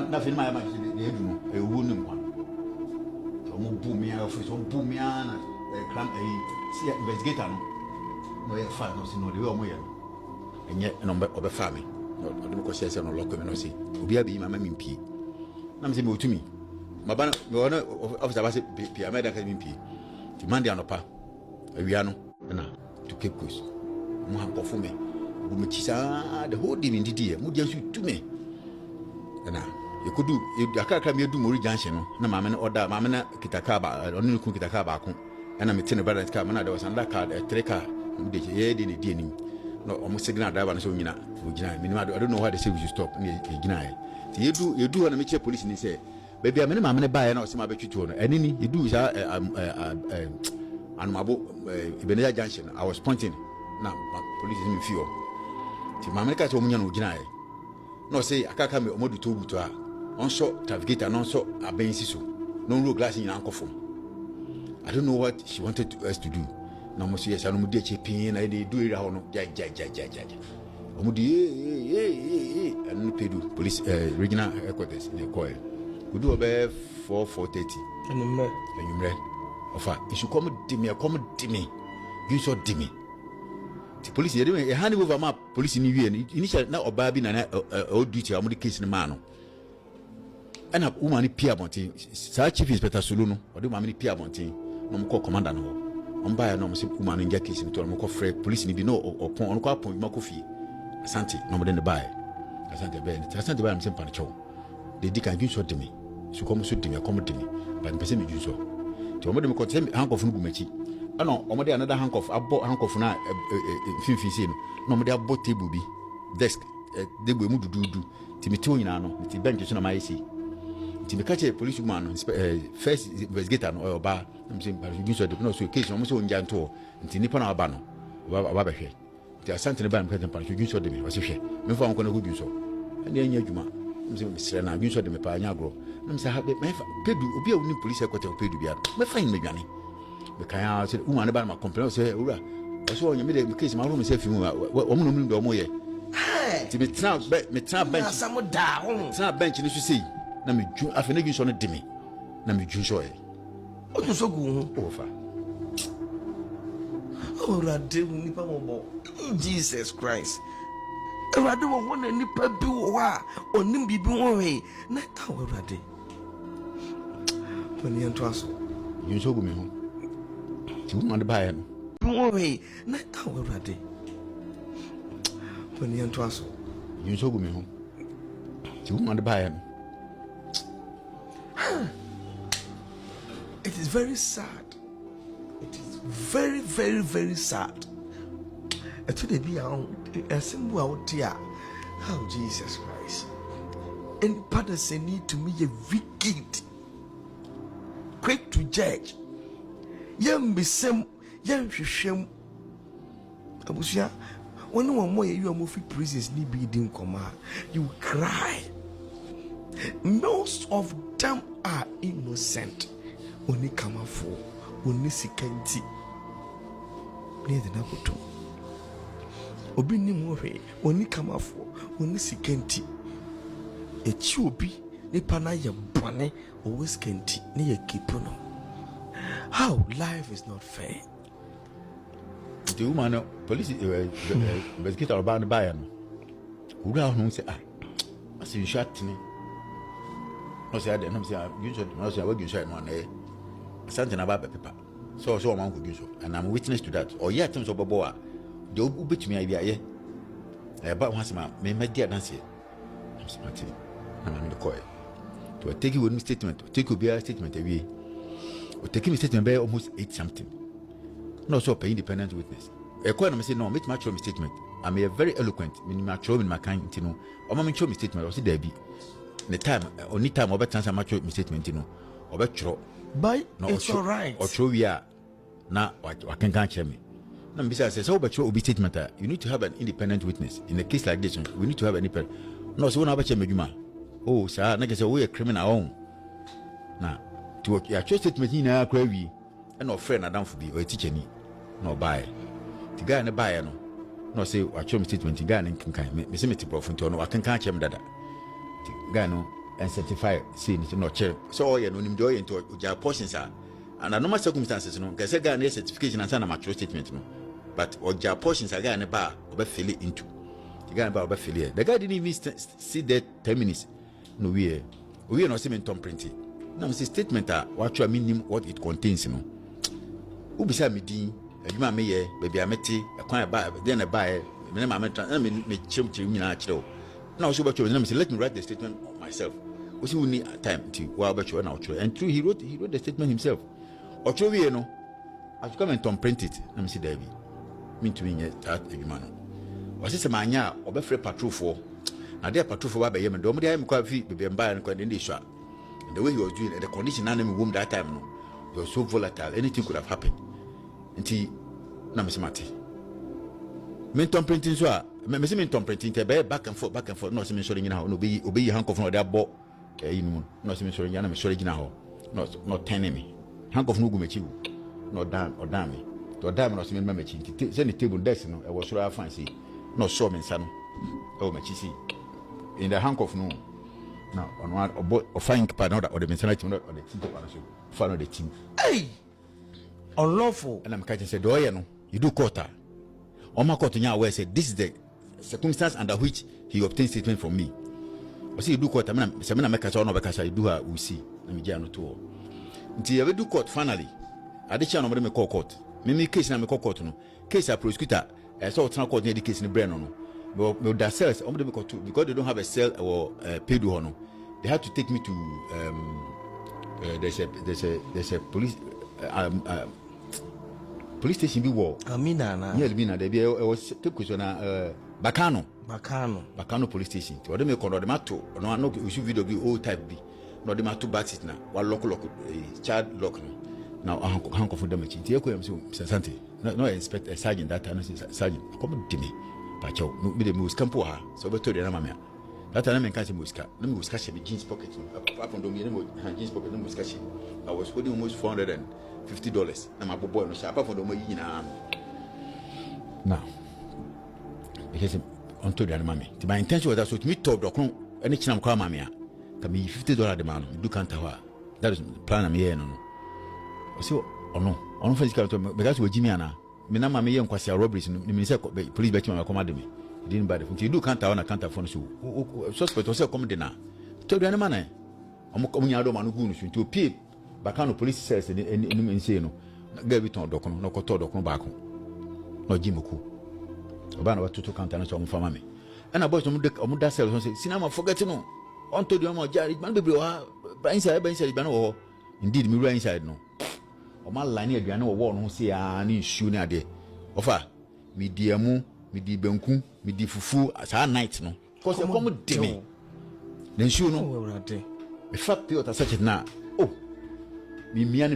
Nothing my mind, a wounded one. So, boom me office, boom me on a cramp a investigator. No, 5 no, see no, the way and yet a number of a family. No, because I said no local no see. Obi abi mama mimpi. Na me say me to me. Mabana me wona officer ba say pi ameda ka mimpi. Ti mande anopa. Awia no na to Cape Coast. Mo han kofo me. Bu me chisa the whole day me didi e. Mo dia su to me. Na you could do akaka me do mori junction no. Na mama na order mama na kitaka ba oni no kun kitaka ba ko. Na me tene balance car na there was another car a 3 car. Mo dey ye dey ni ni. No, almost signal driver and so you know, I don't know why they say we should stop. You do when I meet your police and say, baby, I'm going to buy and I'll see my betray to and any you do is and my Ebenezer Junction. I was pointing now, police in fear. To my make us woman, no say akaka me omodu to buto a onso navigator no so abensi so no road glass in anko from. I don't know what she wanted us to do. Na mo say yes anu mu de chepin na dey do area ho no ja omudi and pedu police regional headquarters in the coil. We do about 4:30. Enumre. Ofa, you should come dimi. You should dimi. The police you hand over map police in you initial na oba bi na old duty amudi case ni man no. And a woman pia bontin. Sa chief inspector Sulu no, o de ma pia bontin. No mo call commander no. On buy no mo say woman in case ni to mo call free police ni bi no opon on call apon ma ko fie. Asante no mo de buy. Asante buy am say pan chow. They dig and you so dimi. So come so dimi but the person me you so. To mo de me ko say handcuff no gumachi. Ano o mo de another handcuff handcuff na finfin no mo de abo table bi desk de gbe mu dudu ti me ti onyina no ti bench so na mai si. Ti me catch police woman first investigator no oba I'm saying but you so de no so case no mo so onja nto nti nipa na aba no oba behwe. Ti asante ne ba me kan pan you so de me o se hwe. Me fa onko na go bi so. Ene anya adwuma. I'm saying Mr. Na you so de me pa anya agro. I'm say have me pedu obi a woni police headquarters pedu bia. Me fine me dwane. Me kan say woman ba ma complain say ura. O so onye me de case ma room say fi mu o mo no mu do mo ye. Ti me try bench. Na samo da ho. Try bench ni so sei. Na me dwu afi na dwu so no de me. Na me dwu so e. O tun so gu ho. O fa. Ora de nipa mo bo. Jesus Christ. Ora de wo na nipa bi wo a onim bibi wo he. Na ta ora de. Pani anto aso. You so gu me ho. Ti woman de bae no. Wo he. Na ta ora de. Pani anto aso. You so gu me ho. Ti woman de bae no. It is very sad. It is very, very, very sad. Today be a symbol out here. Oh, Jesus Christ. And partners need to be a wicked, quick to judge. Young be some, young shame. Abusia, when one more you are moving prisons, need be in command. You cry. Most of them are innocent. Only come for, only sikanti. Near the Nakoto. Obi ni mwe, only come for, only sikanti. A chubi, ni pana ya bwane, always kenti, ni ya kipuno. How life is not fair. The woman, police, investigator about the buyer. Who don't say, I see you shot me. No, say I didn't say, you should not say, I will shot one day. Something about the paper. So, I'm going to do so. And I'm witness to that. Or, yeah, terms of Boboa. They will bet me idea, yeah. About once, may my dear Nancy. I'm smarting. I'm in the coil. To take you with me statement, take you be a statement away. Or taking me statement by almost 8 something. No, so pay independent witness. A coin, I say, no, make my show me statement. I'm a very eloquent, meaning my show in my kind, you know. Or my show me statement, or see there be. The time, only time, or better answer my show me statement, you know. Or better. But No, it's all right. Or show we are now. I can't hear me. No, besides, says, "Oh, but you will be statement. You need to have an independent witness in a case like this. We need to have an independent." No, so when I bet you, oh, sir, I say we are criminal. Now, to your statement in our query, and no friend, I don't for be or teacher me, no buy. The guy in the buyer, no, say, I show me statement. The guy in Kinkai, Miss Mitty Profit, no, I can catch him that. The guy no. And certify seeing it no chair. So you know enjoy into your portions are and I know my circumstances no because I got a certification and a mature statement no but or your portions are in a bar or fill it into the guy about failure. The guy didn't even see that 10 minutes. No we are not seeing Tom printing. Now it's a statement what you mean what it contains you know. Who beside me dean you ma me baby I met a quiet buy then a buy me chim now so but let me write the statement myself. We will need time to well bet you and true he wrote the statement himself. Or true you know I come and Tom print it. Let me see Davy. Mean to me that man. Was this a mania or be free patrol for? Now there patrol for by Yemen. Don't I'm quite feet be buy and quite in the shop. And the way he was doing it, the condition animal womb that time no. He was so volatile, anything could have happened. Until Namis Mati. Men Tom printing so me see me tom printing te be back and forth no see me sure nyina ho no obeyi handcuff no dey abo no see me sure nyina me sure nyina ho no turning me handcuff no gu me chi no down me to down me no see me machi nti say the table desk no e was sure afan see no show me nsa no e wo machi see in the handcuff no now on one or fine part now that or the mentality or the team to so fan of the team hey unlawful and I'm catching say do you know you do quarter on my court nya where said this is the circumstance under which he obtained statement from me o say you do quarter me na make no be kasa you do ha we see na me gia no to nti you do court finally adichia no me call court me case na me call court no case a prosecutor so tran court na the case ni brain no me da cells omo dem court because they don't have a cell or paid no they had to take me to there's a police police station be war Amina na there be was take question na Bakano police station to dem ko no dem ato no we should video be old type be no dem ato back seat na wa lock child lock no now hanko for dem chi tie ko yam so sante no expect a sergeant that time sergeant come dimi pa chow no be dem campo ha so be to dey na mamia that time me kan say muska no me muska she be jeans pocket apart do me no jeans pocket no muska she I was holding almost $450 na my boy no sha apart from do me yina now because on to the mammy my intention was that so to me top dokon any chinam kwa mamia ka me $50 the man do can't that is plan am here no so ono physical to because we jimi ana me na mammy yen kwasi robberies no me say police be chima come me didn't bad if you do can't na can't phone so suspect say come dey na to the man omo nya do manu gu no so to pie Bakano police says any say no ga bi ton dokon no ko to dokon ba ko no jimuku Obana wa tutu kanta na so mfama me na boys omu da sell so say sinama forget no on to the omo jari man bebre wa inside ba no indeed me right inside no o ma line aduane wo no say ah na issue ni ade ofa me diamu me di banku me di fufu sa night no cause e come de me the issue no me fat pure such it na oh me mia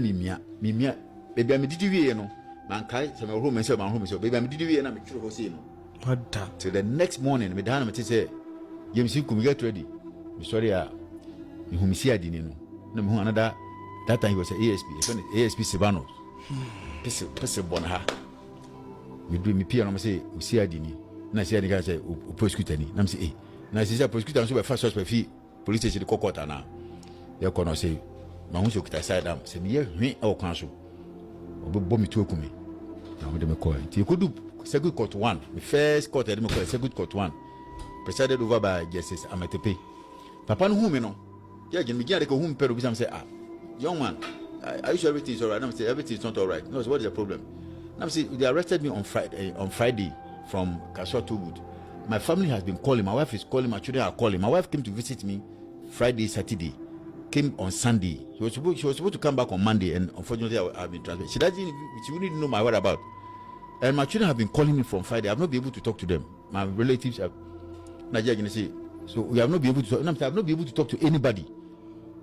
baby me didi wie no man kai se me home say baby me didi wie na me tworo ho say no what till the next morning me dan me say yemsi kum get ready me sorry me humisi adi ni no na me hu another that time he was ASP Silvano pese bon ha me do me pia no me say usi adi ni na say adi say o prosecutor ni na me say na say prosecutor so be first suspect fi police station kokota na ya kono say ma hu so kita side am say me ye hwe e o kan so obo mi tu okumi na me de me call ti ko do Circuit Court 1, the first court I didn't call Circuit Court 1, presided over by Justice Ametepe. Papa no whom you know. Yeah, me get go home pero say young man, are you sure everything is all right? I'm say everything is not all right. No, so what is the problem? I'm say they arrested me on Friday from Kaswa Togood. My family has been calling, my wife is calling, my children are calling. My wife came to visit me Friday, Saturday, came on Sunday. She was supposed to come back on Monday, and unfortunately I've been transferred. She wouldn't know my whereabouts. And my children have been calling me from Friday. I've not been able to talk to them. My relatives have Nigeria say, so we have not been able to talk. No, I've not been able to talk to anybody.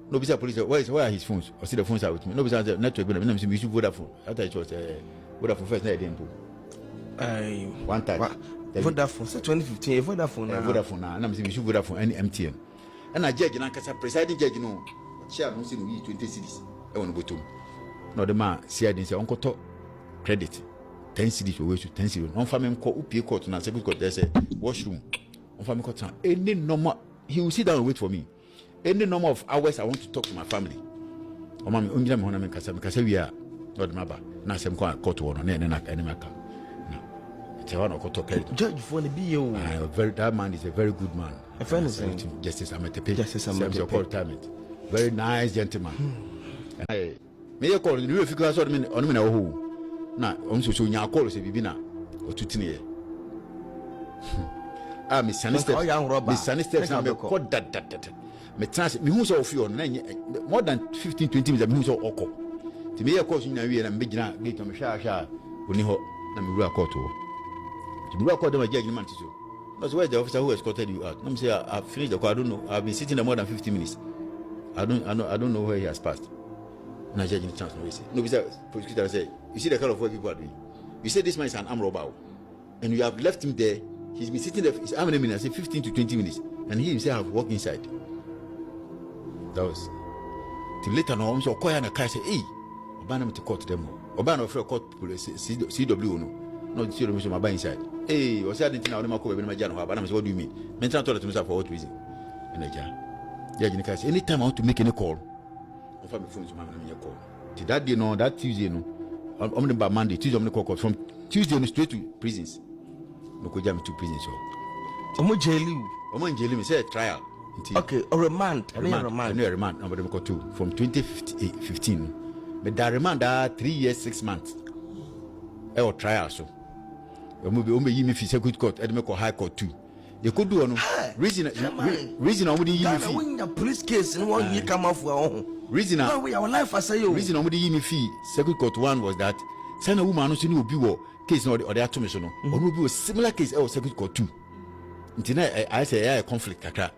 No, besides police. Where are his phones? I see the phones are with me. No, besides network. No, we should Vodafone. I thought it was Vodafone first. I didn't put. One time. Vodafone. So 2015. Vodafone. Vodafone. Now, I'm saying we should Vodafone and MTN. And I judge, and I can presiding judge. No, share no see no 20 cities. I want to go to. No, the man see I didn't say uncle talk credit. 10 cities away to 10 cities. On family call UPA court na Circuit Court. There's a washroom. On family court. Any number, he will sit down and wait for me. Any number of hours I want to talk to my family. O mama ongira me hona me kasa we are not maba. Na sem ko court one na na maka. No. It's one of court credit. Judge for the BO. That man is a very good man. A friend is Justice Ametepe. Justice Ametepe. Very nice gentleman. And me call you if you go so on me na ho. Na onso so nya call se bibi na otutine ye me sanistep na me ko dat me trans me hu so ofi on na more than 15-20 minutes me hu so oko ti me ye call so nya wie na me gina gate me hwa oni ho na me rua court o ti me rua court dem judge ni man ti so that's why the officer who escorted you out. Let me say I finished the call. I don't know. I've been sitting there more than 50 minutes. I don't know where he has passed. And I judge in the chance. No, because prosecutor said, you see the kind of work people are doing. You say this man is an armed robber, and you have left him there. He's been sitting there. How many minutes? I say 15 to 20 minutes, and he himself have walked inside. That was till later. Now I'm so quiet and I say, "Hey, Obana to court them. Obana for court police CW no CW my buy inside. Hey, was that anything? I don't know what do you mean? Mental told myself for what reason? And I just anytime I want to make any call, I find my phone to my call. Till that day, no, that Tuesday, no, I'm about Monday, Tuesday, I'm going to call from Tuesday straight to prisons. No, go jam to prisons. So, I'm jailing. I'm in jail. Me say trial. Okay, a remand. Remand. Number 2 from 2015. But that remand 3 years 6 months. Or trial so. You move me fi circuit court. I make high court too. You could do no reason. I wouldn't give me win the police case and one you come off our reason. No, we our life as you. Reason I wouldn't give me fee. Circuit court 1 was that send a woman who knew be case no or the automation no. Or no be a similar case or circuit court 2. Until I say a conflict kakra.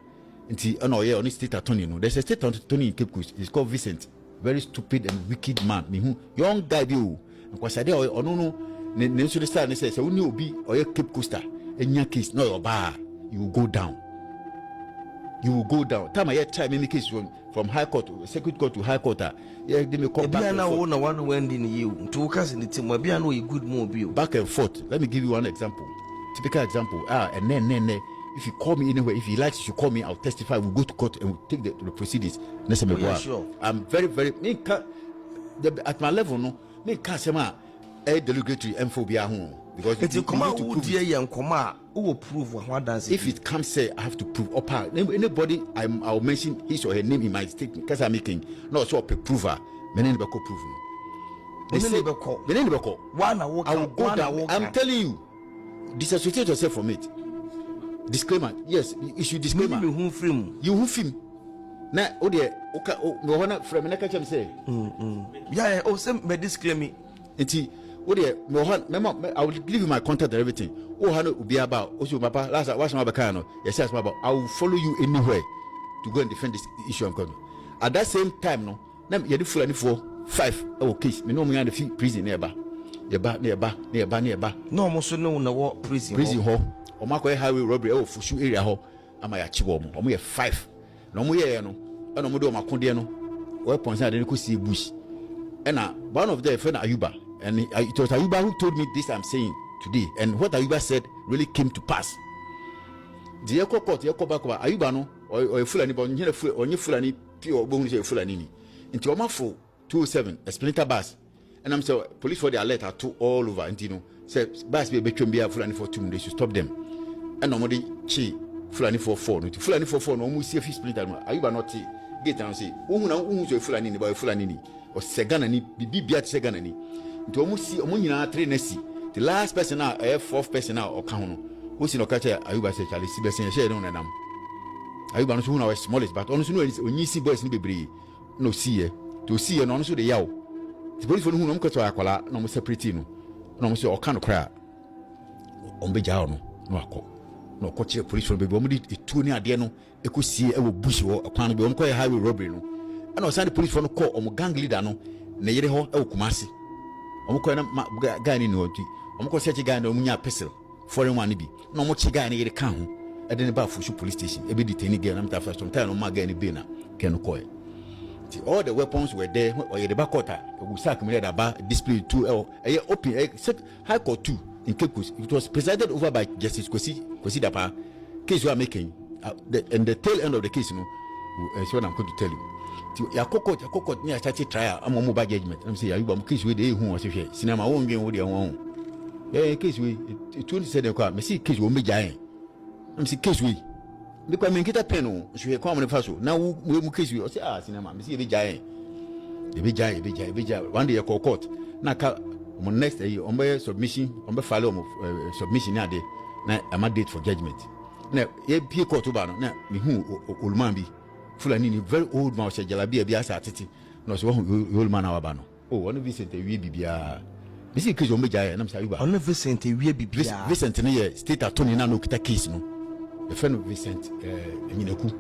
Until no yeah only state attorney no. There's a state attorney in Cape Coast. He's called Vincent. Very stupid and wicked man. Me who young guy be who. Because I there or no. Ne so the star ne say when you be or Cape Coaster enya case no your bar you will go down. Time I try many cases from high court to circuit court to high court. Yeah, they may come back and forth. One went in you to cause in the team. Be no a good mobile. Back and forth. Let me give you one example. Typical example. And then if you call me anywhere, if he likes, you call me. I'll testify. We'll go to court and we'll take the proceedings. Sure. I'm very at my level. No, me can't say ma. Delegatory phobia home because it will come out who will prove what does if it comes say I have to prove anybody I'll mention his or her name in my statement because I'm making no so a prover many never prove no they never call one I will go down. I'm telling you disassociate yourself from it. Disclaimer, yes, issue disclaimer. You who film na o de no wana from na catch am say yeah oh say me disclaimer enti I will give you my contact and everything. Oh, Hano will be about also, Papa. Last watch my bacano. Yes, about I will follow you anywhere to go and defend this issue. I'm coming. At that same time, no, you do full 5 case. Me know me and the prison nearby. Nearby. No, almost no what prison hall. Or Marco highway robbery. Oh, for sure area hall. Am I a chiwom? Or me 5. No more, no. I don't know my condiano. Weapons I didn't see bush. And one of their friend Ayuba. And it was Ayuba who told me this I'm saying today. And what Ayuba said really came to pass. The Eko Court, Eko Bakwa, Ayuba no, or Fulani, but on your Fulani, pure bonus Fulani. Into Omafo 207, a splinter bus. And I'm so police for the alert are two all over. And you know, said, Bass be a between be a Fulani for 2 minutes, they should stop them. And normally, Chi, Fulani for 4. Fulani for 4, no more see a fish splinter. Ayuba not get down and say, Who's a Fulani by Fulani, or Seganani, be beat Seganani. To almost see Omunina 3 Nessie. The last person now, a 4th person now, or Count. Who's in a catcher, Ayuba said, Charlie, Sebastian, share on them. Ayuba knows who are smallest, but honestly, when you see boys in the debris, no see to see and honestly the yow. The police for whom to Aquala, no more separatino, no more or kind of cry. On Bejano, no coach police from the Bombi, it too near Diano, a could see a bush or a kind of highway robbery. And outside the police from the court or gang leader, no, Neyeho, El Kumasi. I'm going to guy in Noti. I'm going to set a guy in the Munya Pistol, foreign one be. No more guy in the count. I didn't buy for police station. Every detainee again, I'm after some time on my guy in the Bina. Can coil. All the weapons were there, or the back quarter. We sack me about display 2L. I open High Court 2 in Cape Coast. It was presided over by Justice Kwesi Dapa. Case you are making, and the tail end of the case, you know, is what I'm going to tell you. Ya kokot ni a trial am mobile judgment. I'm say you am case we dey hu o se hwe cinema won gen wo dey won. Case we 27 kwa me see case wo meja en. I'm say case we. Me kwa me kita pen o hwe kwa mo ne fa so. Na wo mu case we o say cinema me see e beja en. E beja. One day you court. Na ka mo next day on be submission, on be file submission na dey. Na am a date for judgment. Na e pie court ba no na me hu oluman bi. Fulani very old man say jalabi bia sa tete no so old man awaba no one Vincent wie bibia me see case o meja na say Ayuba on Vincent wie bibia Vincent ne ye state attorney na no kita case no the friend of Vincent Enyinaku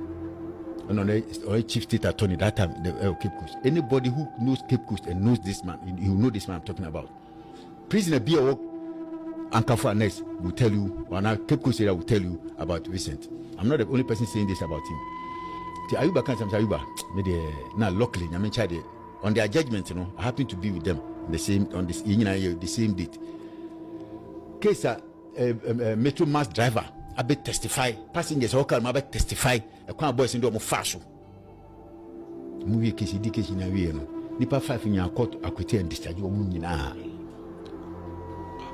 no chief state attorney that time the Cape Coast. Anybody who knows Cape Coast and knows this man, you know this man I'm talking about. Prisoner be Ankafa next will tell you, or now Cape Coast area will tell you about Vincent. I'm not the only person saying this about him. The Ayuba can't say Ayuba. Now luckily, I mean, on their judgment, I happen to be with them the same on this the same date. Case metro mass driver, I bet testify. Passengers all come, I bet testify. A crown boys in the Mofaso. Movie case, education, Nipa 5 in your court acquitted and discharged.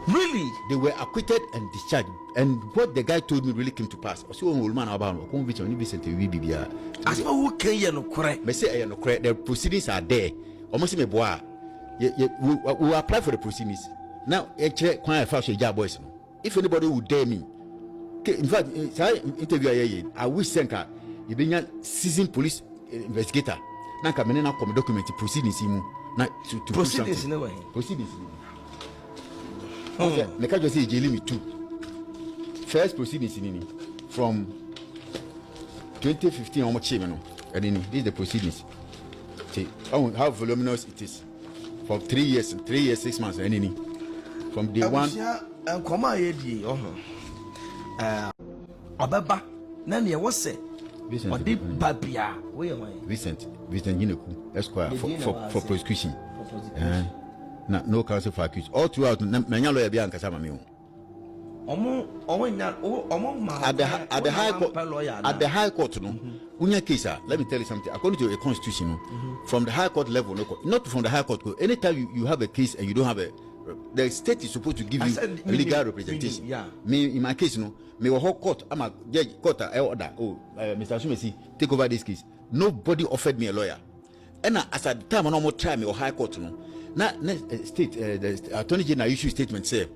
Really? They were acquitted and discharged. And what the guy told me really came to pass. So old man about conviction, Vincent Wibia. As well, who can you no correct? Me say no correct. The proceedings are there. Almost me boy. We apply for the proceedings. Now, check quite fast job boys. If anybody would dare me, in fact, interview I wish Senka, you be a seasoned police investigator. Now come in and come document proceedings in to proceedings in a way. Proceedings. Okay, me can't just say jail me too. First proceedings in from 2015 on much and then this is the proceedings. See how voluminous it is. For 3 years and 3 years, 6 months, any from day one. Come on, Ababa, Nani, what's it? Vincent Babia, where am I? Vincent Yinuku, Esquire for prosecution. No counsel for accused. All throughout, Manya lawyer Bianca Samamio. At the high court, no. Case, let me tell you something. According to a constitution, from the high court level, not from the high court. Anytime you have a case and you don't have the state is supposed to give you a legal representation. Me in my case, me whole court. I'm a judge court order. Mr. Sumesi, take over this case. Nobody offered me a lawyer, and as at the time, I no more try me or high court. Now, state the attorney general issue statement say.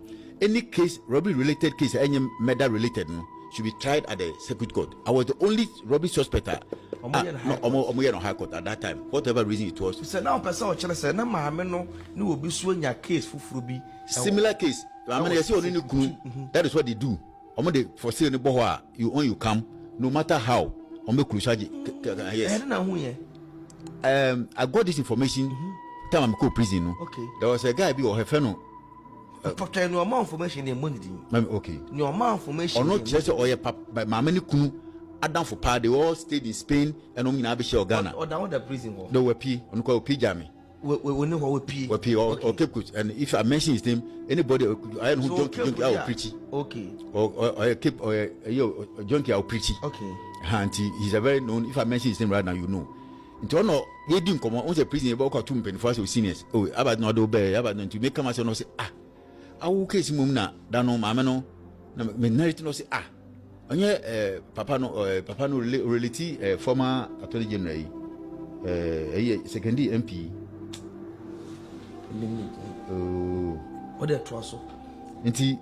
Any case, robbery related case, any murder related, should be tried at the circuit court. I was the only robbery suspect on high court at that time, whatever reason it was. So now, person said, "No, no, will be suing your case for Fruby." Similar case. I mean, that is what they do. They for saying you on you come, no matter how. Yes. I got this information. Time I'm go prison. Okay. There was a guy or her friend. Okay, no amount information in money. Okay. No amount information. Or not just or by my many kunu Adam for pa they all stayed in Spain and on Abishi or Ghana. Or down the prison. They were P on call P Jammy. We know what we P or Cape Coast. And if I mention his name, anybody I know who junkie out preachy. Okay. Or a Cape or a junkie out preachy. Okay. Auntie, he's a very known. If I mention his name right now, you know. Into no, he didn't come on the prison about 2 penny for seniors. Oh, about not obey, about not to make come and say, I will case mumna, Dano Mamano, Menarity no say, Papa no reality, former attorney general, second MP. What the trousseau? Inti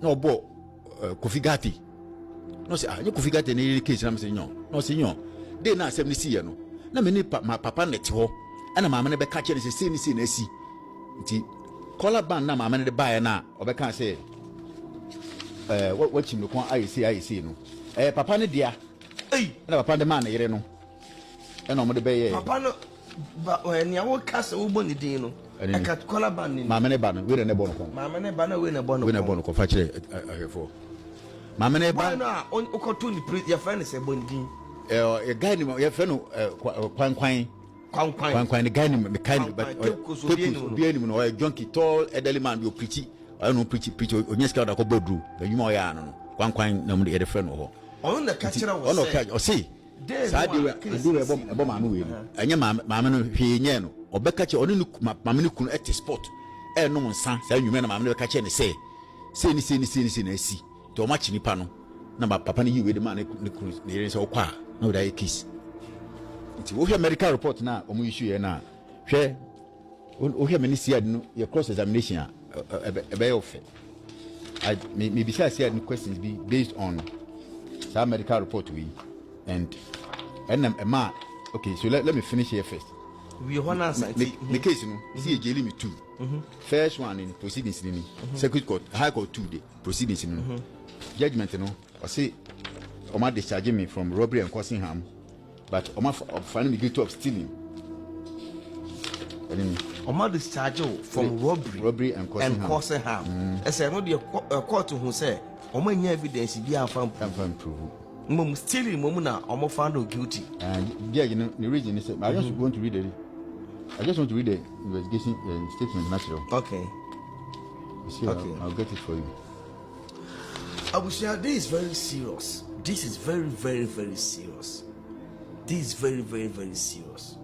no bo Kofigati. No say, you Kofigati in any case, I'm saying no, senor. They not 70 no. Na many my papa net ho, and a mamma be catching is a scene. Inti collar band na mamma the buyer na, or be can say, what you look I see no. Papa ne dia, and papa the man, you know, and on the bay. Papa no, but when you walk cast a woman, Dino, I got collar band. Mamma banner, we're in a bonnet. Mamma banner, win a bonnet for I for. Mamma banner, on Okotuni, your friend is a bonding. A guy, your friend, Quang, the guy named the kind, but be anyone or a junkie, tall, elderly man, you pretty. I don't know, pretty, or yes, got a bedroom, the Yumoyano, Quang, no, the friend or on the catcher or see. I do a bomb, and your mamma, he, or Becca, or look, mamma, at the spot. And no one son, say you men, mamma, catch any say see. To much in the panel. Number Papa, you with the man, there is all qua. No, that kiss. It's your medical report now, or issue now. Share. We have many said your cross examination. A bay of it. I maybe certain questions be based on some medical report we and a man. Okay, so let me finish here first. We want answer. The case, see a jail me two. First one in proceedings in circuit court, high court 2 day proceedings in judgment, I say. Oma discharging me from robbery and causing harm, but Oma finding me guilty of stealing. Oma discharge from robbery and causing harm. I say no the court who say Oma any evidence be am prove. Mum still mum na Oma found no guilty. And yeah, you know the reason is I just want to read it. I just want to read the investigation statement natural. Okay. See, okay. I'll get it for you. Abusia, this is very serious. This is very, very, very serious. This is very, very, very serious.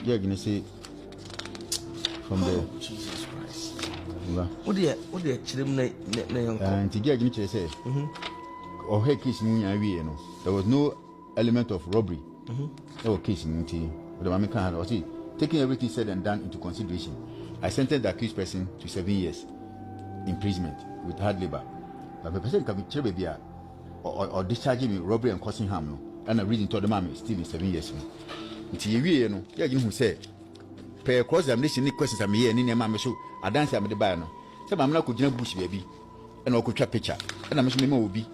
Yeah, gonna say from the Jesus Christ. What do you children and to get gonna say or her case no, there was no element of robbery. There was case in but the mammy can't have taking everything said and done into consideration. I sentenced the accused person to 7 years imprisonment with hard labor. But the person can be baby or discharging me robbery and causing harm. No, and a reason to the mammy still in 7 years. Until you know, yeah, you say, pay cross examination questions I may any mamma show. I dance at the bar. So I'm not could bush baby and I could trap picture. And I'm sure will be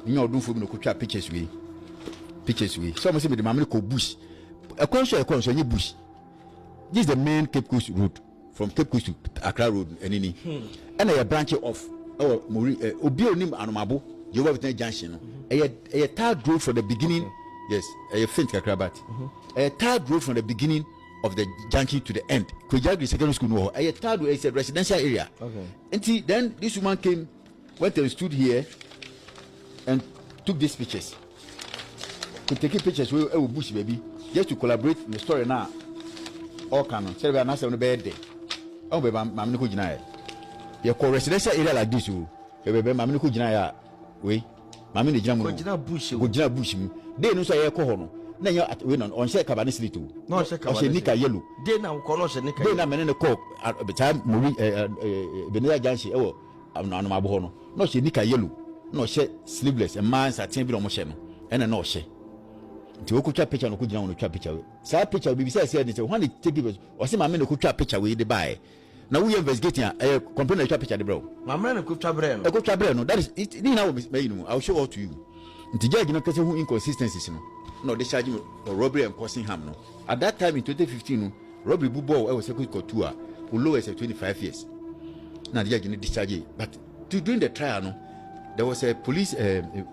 in your room for me to trap pictures we. So I'm saying the mamma could bush. A conscious you bush. This is the main Cape Coast road. From Cape Coast to Accra Road and any. And I branch off. Oh, Obionim Anomabo, you have a junction. A third road from the beginning. Yes, a faint Akrabat. A third road from the beginning of the junction to the end. Kujagri Secondary School. A third road is a residential area. Okay. And then this woman came, went and stood here and took these pictures. To take pictures with a bush baby, just to collaborate in the story now. All canon. Say we are not on the bed. Oh, baby, I'm not going your residential area like this, you baby, I'm not going we, Mammy, the Jam Bush, they know say a corner. Then you're at win on share cabanis little. No, share Nika yellow. They now call us a Nika. They now men in the coke at the time, Marie Benea Janshi, oh, I'm not my bono. No, she Nika yellow. No, she sleeveless and mines at 10 below motion, and a no she. To go trap picture and could down trap picture. Side picture will be said, when it take it or some men who trap picture with the buy. Now we investigating a complaint trap picture, bro. My man could trap brain. A good trap brain. That is it. I'll show all to you. The judge not who inconsistencies. No, they charge him for robbery and causing harm. No. At that time in 2015, robbery Bubo was a quick tour who lowest at 25 years. Now the judge didn't discharge it. But during the trial, no, there was a police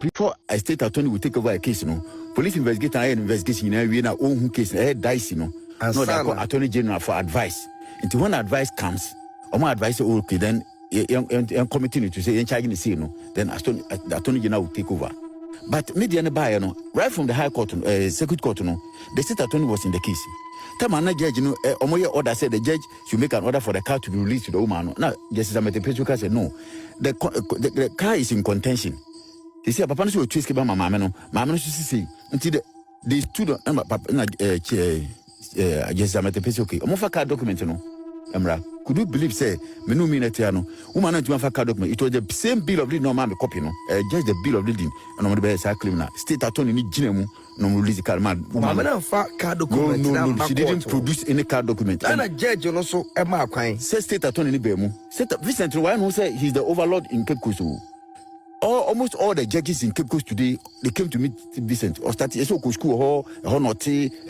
before a state attorney will take over a case, no. Police investigator and investigation in a own case, dice, no, the attorney general for advice. Until when advice comes, or my advice, okay, then young committee to say, in charging the scene, then the attorney general will take over. But media buyer, no, right from the high court, circuit court, no, the state attorney was in the case. Tamana judge, you know, Omoya order said the judge should make an order for the car to be released to the woman. Now, Justice Amete Petroka said no. The car is in contention. He said, Papa, you will twist about my mamma. Mamma, see, until the student, Justice Amete Petroka, Omofa car document, no, Emra. Could you believe, say, Menu Minatiano, woman to have car document? It was the same bill of lading, no mamma copy, no, just the bill of lading, and on the best criminal. State attorney need Jinemu, no release the car man. Mamma, car document. No, she didn't produce any car document. And a judge also, Emma crying. Says state attorney in Bemu. Set up Vincent Ryan who said he's the overlord in Cape Coast. Almost all the judges in Cape Coast today, they came to meet Vincent or started a school hall, a honor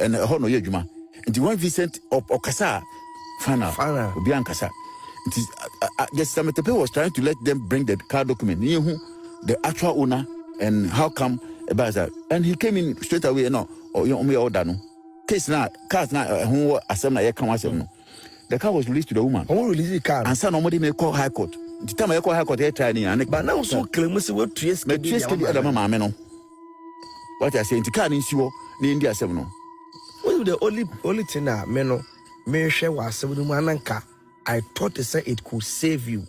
and a honor yejuma. And the one Vincent or Okasa, Fana, Biancasa. It is just Sametepe was trying to let them bring the car document. You know, the actual owner and how come about that. And he came in straight away, you know, or you know, order no. Case now, cars now, who assembly come no. The car was released to the woman. Who released the car? And son nobody may call high court. The time I call high court, they tried and but now so claim us what trace the other mamma no. What I say, the car in Siwo, the India 7 no. Well, the only thing that Meno may share was 7 mananka. I thought they said it could save you.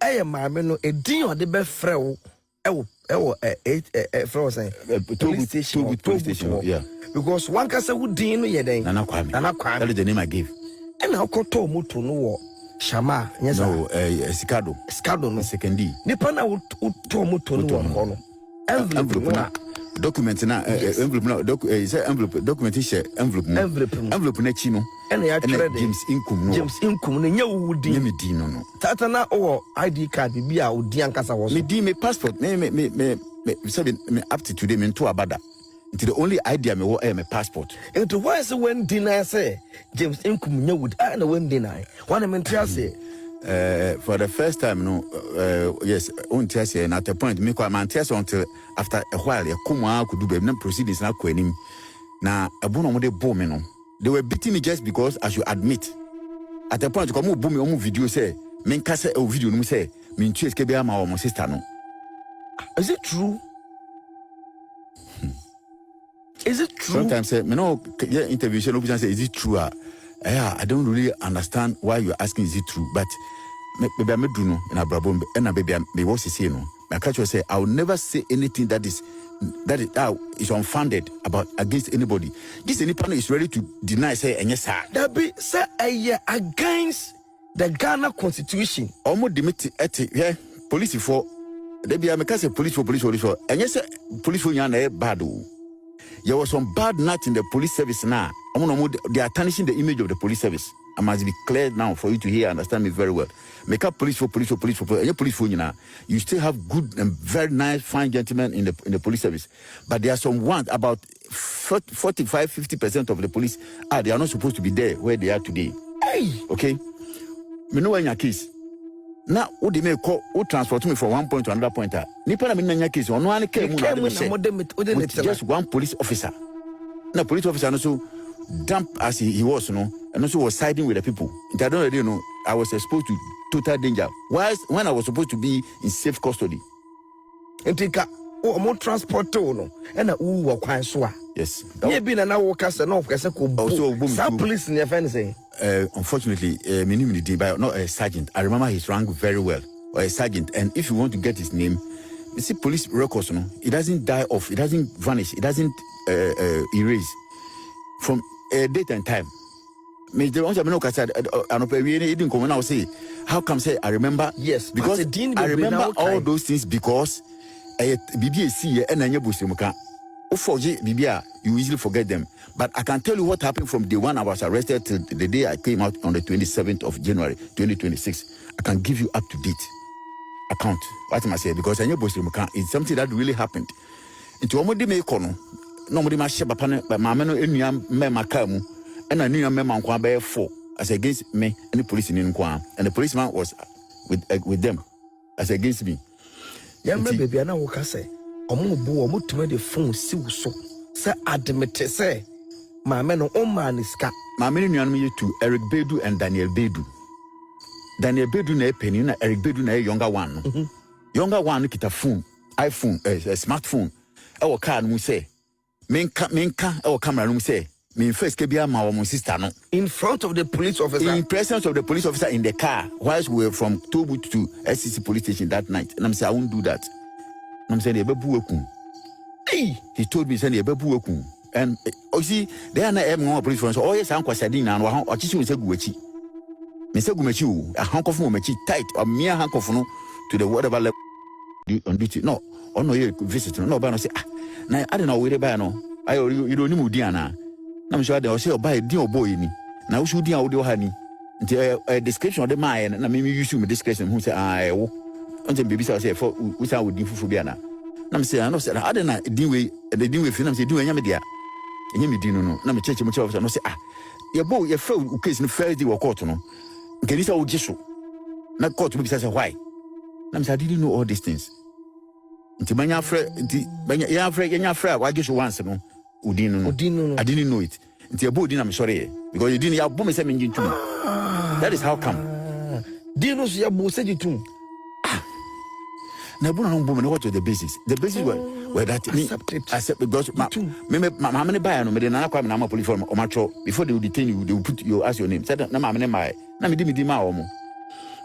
I am my Meno, a deal on the best frail. Police station, yeah. Because one casa would deal with your Nana Kwame. That is the name I gave. And I'll call Tomo to know Shama, yes, no, Scado, no second D. Nipana would Tomo to know envelope. Document now, envelope, document is envelope, nechino, and James Income, and you would deem me Dino. Tatana or ID card, be out, Diancasa was me, passport, me up to today, mean to Abada. The only idea me was my passport. And why is when deny say James Inkum would and when deny? One of them say for the first time, yes, on Tessie, and at a point, me quite man test until after a while, a Kuma could do no proceedings now quenim. Now, a bono de boomino. They were beating me just because I should admit. At a point, come boom me video say, men cast a video, no say, mean chase Kebia, my sister. No. Is it true? Is it true? Sometimes, interview, say, is it true? I don't really understand why you're asking, is it true? But maybe I do know in a brabon, and baby, I was to say no. My catch will say, I will never say anything that is unfounded about against anybody. This any partner is ready to deny, say, and yes, sir. That be, sir, against the Ghana Constitution. Almost the police for. They be a police for, and yes, police for you bad. There was some bad night in the police service now. They are tarnishing the image of the police service. I must be clear now for you to hear, understand me very well. Make up police for. And your police for you now. You still have good and very nice, fine gentlemen in the police service. But there are some ones, about 45-50% of the police, they are not supposed to be there where they are today. Hey! Okay? Me know in your case. Now, what they may call, who transport me from one point to another point. Nipa na your case, on one came just one police officer. Now, police officer also dump as he was, and also was siding with the people. I don't really know. I was exposed to total danger. Whilst when I was supposed to be in safe custody. And take more transport no, and yes. Maybe now workers and also some police in your fancy. Unfortunately, my name is not a sergeant. I remember his rank very well, or a sergeant. And if you want to get his name, you see, police records, it doesn't die off, it doesn't vanish, it doesn't erase from date and time. Me the ones I know said, didn't come when I will say, how come say I remember? Yes, because I remember all those things because BBAC and Nanyabusimuka. You easily forget them. But I can tell you what happened from the one I was arrested till the day I came out on the 27th of January 2026. I can give you up to date account. What am I saying? Because I know it's something that really happened. Into Omodi Mekono, nobody must share but my men in Makamu, and I knew a member on 4 as against me and the police in Nkwan. And the policeman was with them as against me. Young baby, I know what I say. Omo to the phone so say admit say my men on man is cat. My men to Eric Bedu and Daniel Bedu. Daniel Bedu na penny na Eric Bedu na younger one. Younger one kita phone, iPhone, a smartphone. Our car we say. Menka our camera we say. Me first kebia ma our sister no. In front of the police officer. In presence of the police officer in the car whilst we were from Tobu to SCC police station that night. And I'm saying I won't do that. I'm saying he told me saying and you see they are not more police force. Oh yes, Uncle Sadina and or Chichu say Guechi. Mr. Gumechu, a hunk of Mumechi tight or mere hunk of no to the whatever level on duty. No, or no you visit no but I say now I don't know where they no. I you don't know Diana. I'm sure they'll say buy a deal boy in now should deal with your honey. Until a description of the mine and I mean you should discretion who say I until baby say for which I would do for Biana. I'm saying, I know, said, I don't know, the way finance do any media. And you didn't know, no, church much of say, your boy, your friend, who case in Friday or court, no. Can you say, just not court to be says why? I'm saying, I didn't know all these things. Until my young friend, why just once, no, Udino, I didn't know it. Until your boy didn't, I'm sorry, because you didn't have boom to me. That is how come. Dinos, your boy said you too. Now, what was the basis? The basis were that accept because my money buy no, I'm a police form or macho before they will detain you, they will put you ask your name. Said, no, my name, I didn't be my own.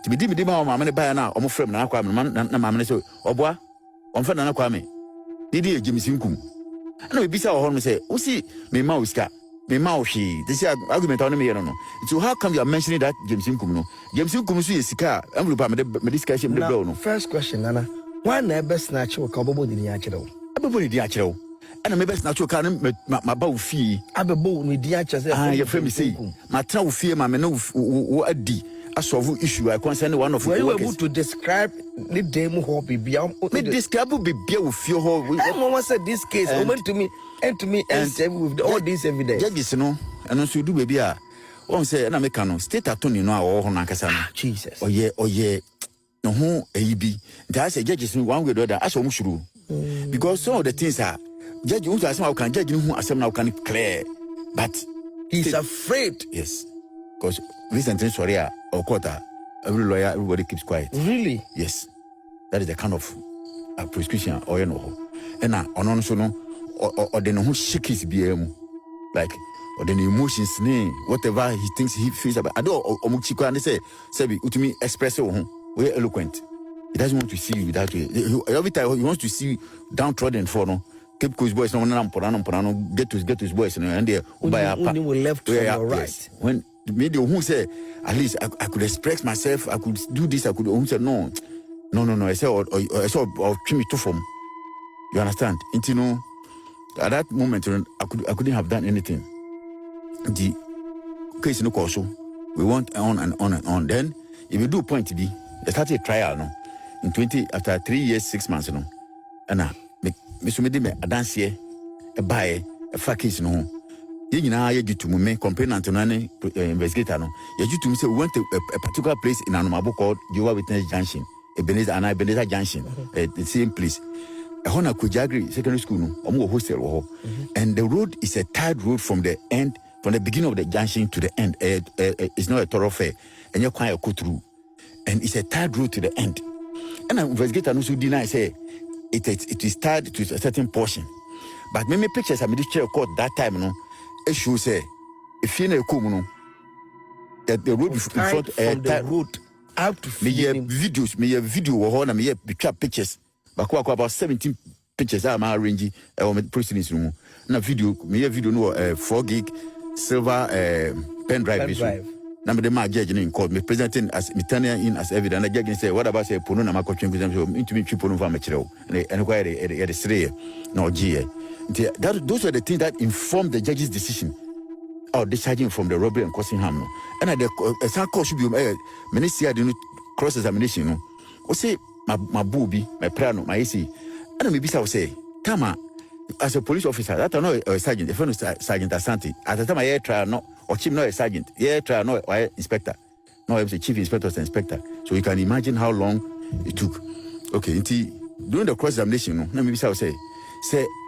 To be dimmed, my money buy now, almost from Nakam, so, or boy, on Fanakwame. Did you, Jimmy Sinkum? I know, be so home say, oh, see, me mouse cat, me mouse she. This argument on me, I don't know. So, how come you are mentioning that James Sinkum? No, James Sinkum is Sika, and we'll have a discussion. First question, Nana. Why never snatch your cobble in the actual? Everybody, the actual. And I may best not your cannon, my bow fee. I be bold with the actual. Your friend say, my town fear, my men who are D. a solve issue I concern one of were the you workers. able to describe the demo hobby beyond Me describe be beer with fear ho. Mama said this case went to me and with all this evidence. Judges no and also do baby a one say na make no state attorney no a wo ho na kasa no. Jesus. Oye no ho ebi. That say judges one way or the other as omushuru. Because some of the things are judge who asem can judge who asem now can clear but he's afraid. Yes. Because recently sorry or quarter every lawyer everybody keeps quiet. Really? Yes. That is the kind of prescription or you know. And now on so no or the no shake his BM like or the emotions whatever he thinks he feels about. I do omuchiko and they say utumi express we eloquent. He doesn't want to see you that way. Every time he wants to see you downtrodden for no. Keep his boys no get to his boys and they buy only left from the right. Yes. When maybe who say at least I could express myself, I could do this, I could who said no. I said or trim it to form. You understand? And you know at that moment I couldn't have done anything. The case no cause we went on and on and on. Then if you do point to be they started a trial no in 20 after 3 years 6 months no and me so me de me dance here a buy a fa case no ye nyina ye gitu mu me complainant no ne investigator no ye gitu mu say we went to a particular place in Anomabo called Jehovah Witness Junction Ebenezer Junction the same place a hona Kujagri secondary school no omo hostel and the road is a tied road from the beginning of the junction to the end it's not a thoroughfare and you quite go through and it's a tied road to the end and an investigator no so deny say it is tied to a certain portion. But many pictures I made the court that time, no, it shows say if you know no, that the road in front from the road out to me videos, me video or me pictures. But about 17 pictures I'm arranging on proceedings room. Now video no 4 gig silver pen drive. Number the man judge in court me presenting as me turning in as evidence. And the judge say what about say pono na makotwe presentation into me pono fa machireo and why the three no GA. Those are the things that inform the judge's decision or discharging from the robbery and causing harm no. And the some court should be minister the cross examination no. O say my booby my prano my AC and me bisa say come on as a police officer that I know a sergeant if I know Sergeant Asante at the time I trial no or chief not a sergeant trial no or inspector no I was a chief inspector or inspector so you can imagine how long it took. Okay during the cross examination no me bisa say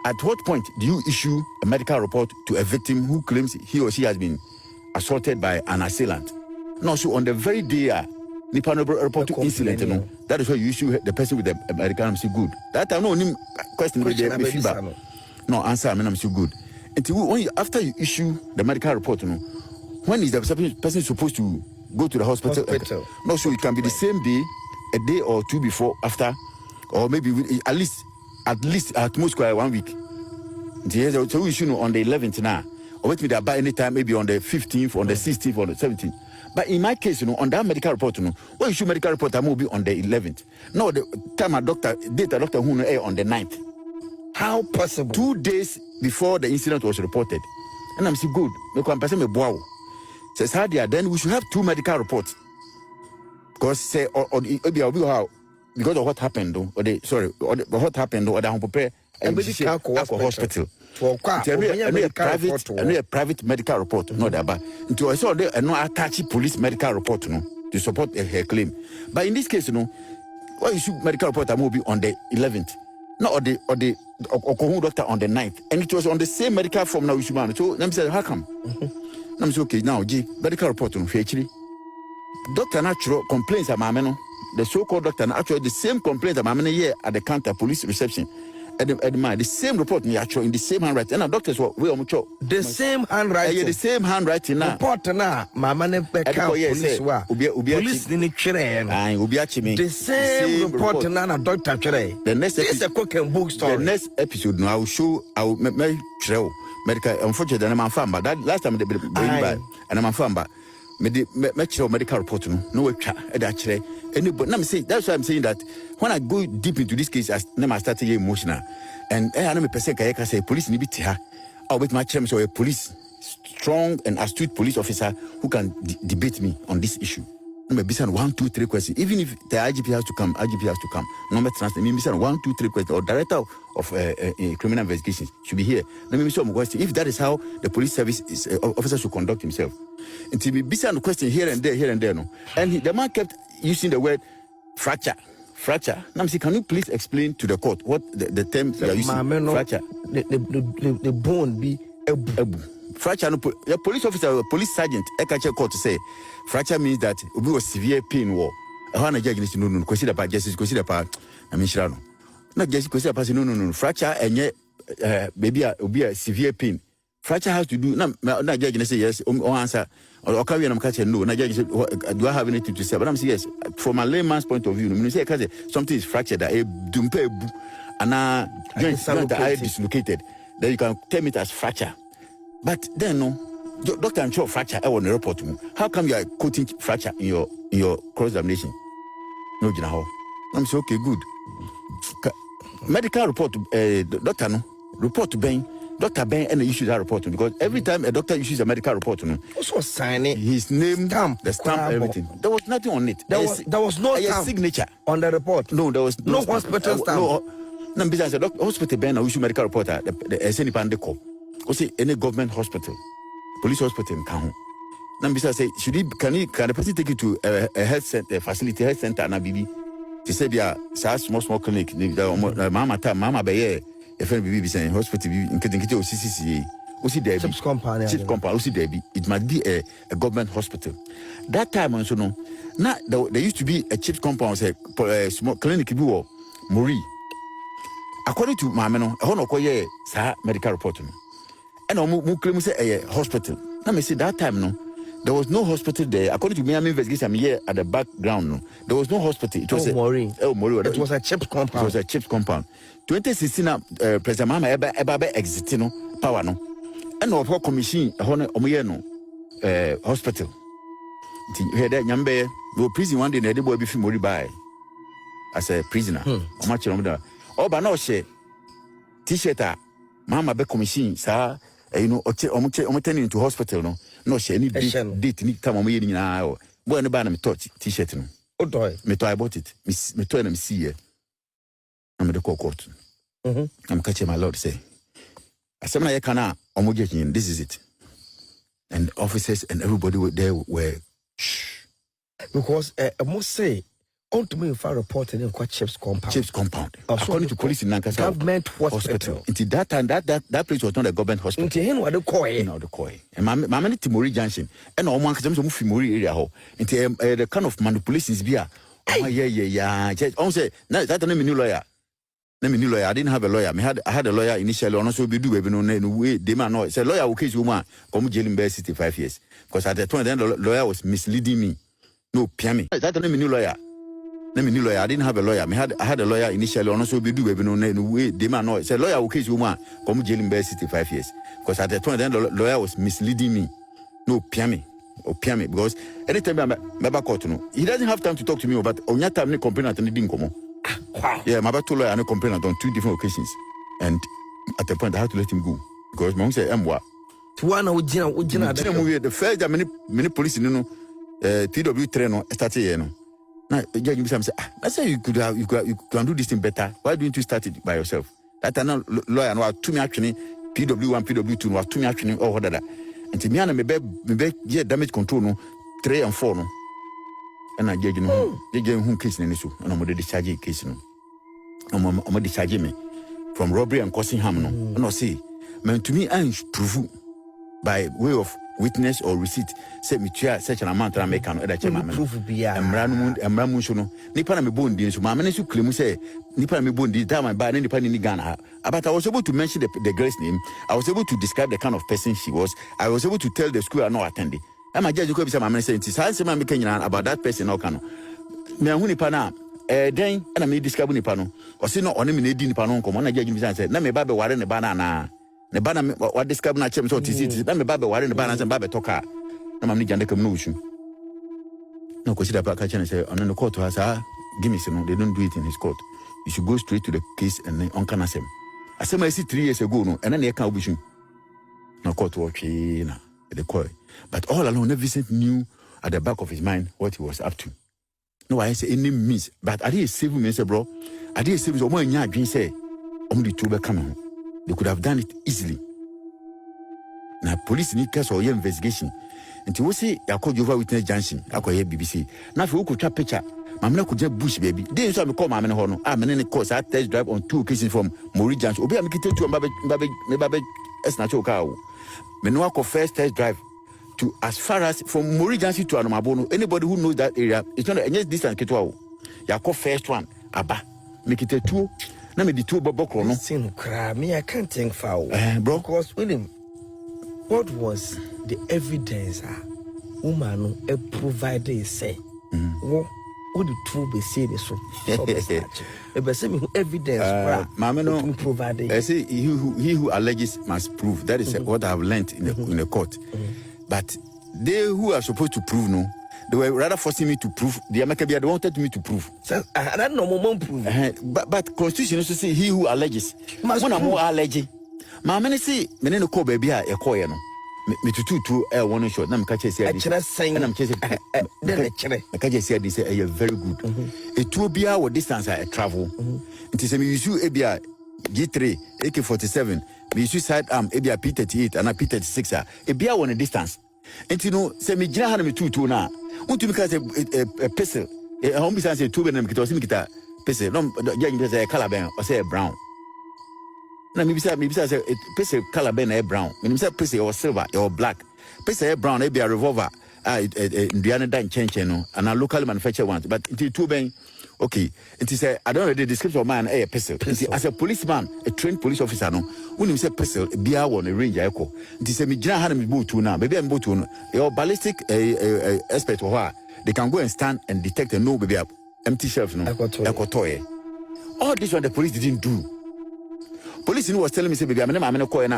at what point do you issue a medical report to a victim who claims he or she has been assaulted by an assailant? No, so on the very day Nipa no report to incident no that is why you issue the person with the medical I'm still good that time no question with the feedback no answer I'm still good until after you issue the medical report no when is the person supposed to go to the hospital? No, so it can be the same day, a day or two before after, or maybe at least at most 1 week. So we issue on the 11th now or wait me there by any time maybe on the 15th on the 16th or the 17th. But in my case, on that medical report, when issue medical report, I will be on the 11th. No, the time a doctor who on the 9th. How possible? 2 days before the incident was reported. And I'm saying, good. Says, then we should have 2 medical reports. Because say, because of what happened, what happened, or they prepare a medical hospital. A private medical report, no that to also no attach police medical report to support her claim. But in this case, what issue medical report will be on the 11th, not or the doctor on the 9th, and it was on the same medical form now issue man. So let me say how come? I'm say okay now, medical report on actually. Doctor natural complaints about the so-called doctor actually the same complaints about here at the counter police reception. The same report actually in the same handwriting. And doctors were the same handwriting. The same handwriting now. Report now, Mama police wa. Police ni chere. The same report now doctor chere. The next this is a cook and book story. The next episode now I will make chere. Medical unfortunately I'm found but that last time they bring by and I'm found but medical report no way actually anybody let me say that's why I'm saying that when I go deep into this case as I start to get emotional and I know me person can say police need be here I'll bet my chairman so a police strong and astute police officer who can debate me on this issue Maybe send 1, 2, 3 questions. Even if the IGP has to come, Number transfer. Maybe send 1, 2, 3 questions. Or director of criminal investigations should be here. Let me show some question. If that is how the police service is, officer should conduct himself. Until we send a question here and there, no. And the man kept using the word fracture. Now, can you please explain to the court what the term you are using? Fracture. The bone be ebu. Fracture, no, a police officer, a police sergeant, I catch a court to say fracture means that we was severe pain war. I want to judge this no consider part justice consider part. I mean, Shirano. Not just consider part no. Fracture and yet maybe a severe pain. Fracture has to do not judge and say yes or answer or carry and catch no. Not judge do I have anything to say? But I'm saying yes. From a layman's point of view, you say something is fractured, a dumpe and joint eye dislocated. Then you can term it as fracture. But then no, doctor, I'm sure fracture. I want to report to me. How come you are quoting fracture in your cross examination? No, you know. I'm saying okay, good. Medical report, doctor no report to Ben. Dr. Ben and issue that report because every time a doctor issues a medical report, also sign it, his name, stamp, the stamp, everything. There was nothing on it. There was no signature on the report. No, there was no hospital stamp. No, besides the hospital Ben issue medical report. The SNP and the call. Say any government hospital, police hospital in Kahu. Now, besides say, can the person take you to a health center, facility health center, and Bibi? She said, yeah, small clinic. Mama Baye. If any be saying hospital in Kedinki CCCA, Usi Debbie, Chips Company, Usi Debbie, it might be a government hospital. That time also no. Now there used to be a chips compound, a small clinic Mori. According to Mameno, I don't know sa medical report. And I'm claim say a hospital. Now me say that time no. There was no hospital there. According to me, I'm investigating here at the background. No. There was no hospital. It was Mori. It was a chips compound. It was a chips compound. 2016, President Mama eba exit no power no. And no for commission no hospital. Here that nyambe go prison one day na dey boy be fi Mori by as a prisoner. Omo chiro da. Oba na o she t-shirt Mama be commission sa omo turning into hospital no. No she any date ni time omo ye ni na o. Boy no ba na me touch t-shirt no. Odoy. Me to I bought it. Me to na me see here. I'm the court. I'm catching my lord say. Assembly I can this is it. And officers and everybody there were shh. Because I must say, on to me if I report in quite Chips compound. According to police in Nankasa government hospital. Until that time that place was not a government hospital. Until him what the koi. No, the koi. And my many Timori Junction. And all one because I'm from Mori area ho. Until the kind of manipulations be yeah. On say that name new lawyer. Let me new lawyer. I didn't have a lawyer. I had a lawyer initially. Also, we do even no way. They man know. Say lawyer will case woman come jail in Bay City 5 years because at the point then the lawyer was misleading me. No, piami. That name new lawyer. Let me new lawyer. I didn't have a lawyer. I had a lawyer initially. Also, we do even no way. They man know. Say lawyer will case woman come jail in Bay City 5 years because at the point then the lawyer was misleading me. No, piami. Or piami because anytime I'm back court, he doesn't have time to talk to me. But on your time, he complain at anything come on. Yeah, my battle lawyer complained on 2 different occasions, and at the point I had to let him go because mom said, "What? The first time many police, PW3 no started here no. Now judge me say, I say you can do this thing better. Why don't you start it by yourself? That time lawyer no to me actually PW1, PW2 no to me actually all that. And to me and me be damage control no 3 and 4 no. And I judge no, they gave him case in issue, and I'm going to discharge case no. I'm going to discharge me from robbery and causing harm no. And I say, man, to me, I prove by way of witness or receipt. Say me to such an amount that I make an other chairman. Proof be a Ramun shono. Nipa me bondi so. My man is claim say Nipa me bondi. That my bad Nipa ni Ghana. But I was able to mention the girl's name. I was able to describe the kind of person she was. I was able to tell the school I not attending. I'm a judge could be some saying this. I'm making about that person. Or cano. Me and Hunipana. Then and I made describe Nipano. Or see no on him in Nipano. Come on, I judge me and said, "Let me baby warren the banana." The banana what describe na chem so tisi. Let me baby warren the banana and baby talker. I'm not going to come no consider back and say on the court has give me some. They don't do it in his court. You should go straight to the case and then on canasem. I said I see 3 years ago no, and then they can't be no court work na the court. But all along, Vincent knew at the back of his mind what he was up to. No, I say any means, but I didn't save me, say, bro. I didn't save me. When you say, only two be coming. They could have done it easily. Now, police need case or your investigation. Until we say, I called Jehovah Witness Johnson, I call here BBC. Now, if you could try picture, my man could just bush baby. Then so I call my man Hono. I'm in the course. I test drive on 2 occasions from Mori Johnson. Obi, I'm getting to a baby, as natural car. Menuako first test drive to as far as from Mori Johnson to Anomabono. Anybody who knows that area, it's not any distance. Ketwao. You call first one. Abba, make it a 2. Now me the 2 bobokro no. Sin cry me. I can't think foul. Bro, because William, what was the evidence? Woman, provided say. What the truth be say this so be say me evidence no provided. I say he who alleges must prove. That is what I have learned in the court. But they who are supposed to prove no, they were rather forcing me to prove. The American they wanted me to prove. So I don't know more prove. But constitution also say he who alleges must prove. More allege. My man say me no call baby a call no. Me tutu one shot. Na me catch say this. And I'm chasing. Me catch say this say very good. It will be our distance I travel. It is me use ebia G3 AK47. Me use sidearm ebia P38 and P36 ebia one distance. And you know say me gina ha me tutu na. Untu me catch a pistol. How me say 2 be na me kita pistol. No ya say color ben or say brown. Na maybe say pese color ben e brown. Me say pese or silver or black. Pese e brown e be a revolver. Indiana dan chenchen no. And a locally manufactured one. But it 2 ben okay. It is I don't know the description of man a pistol. As a policeman, a trained police officer no. When you say pistol be a one a range echo. It is me gina ha me boot now. Baby am boot no. Your ballistic expert or they can go and stand and detect and know baby empty shelf no. Ekotoye. All this one the police didn't do. Police was telling me, say, baby, I'm going to call you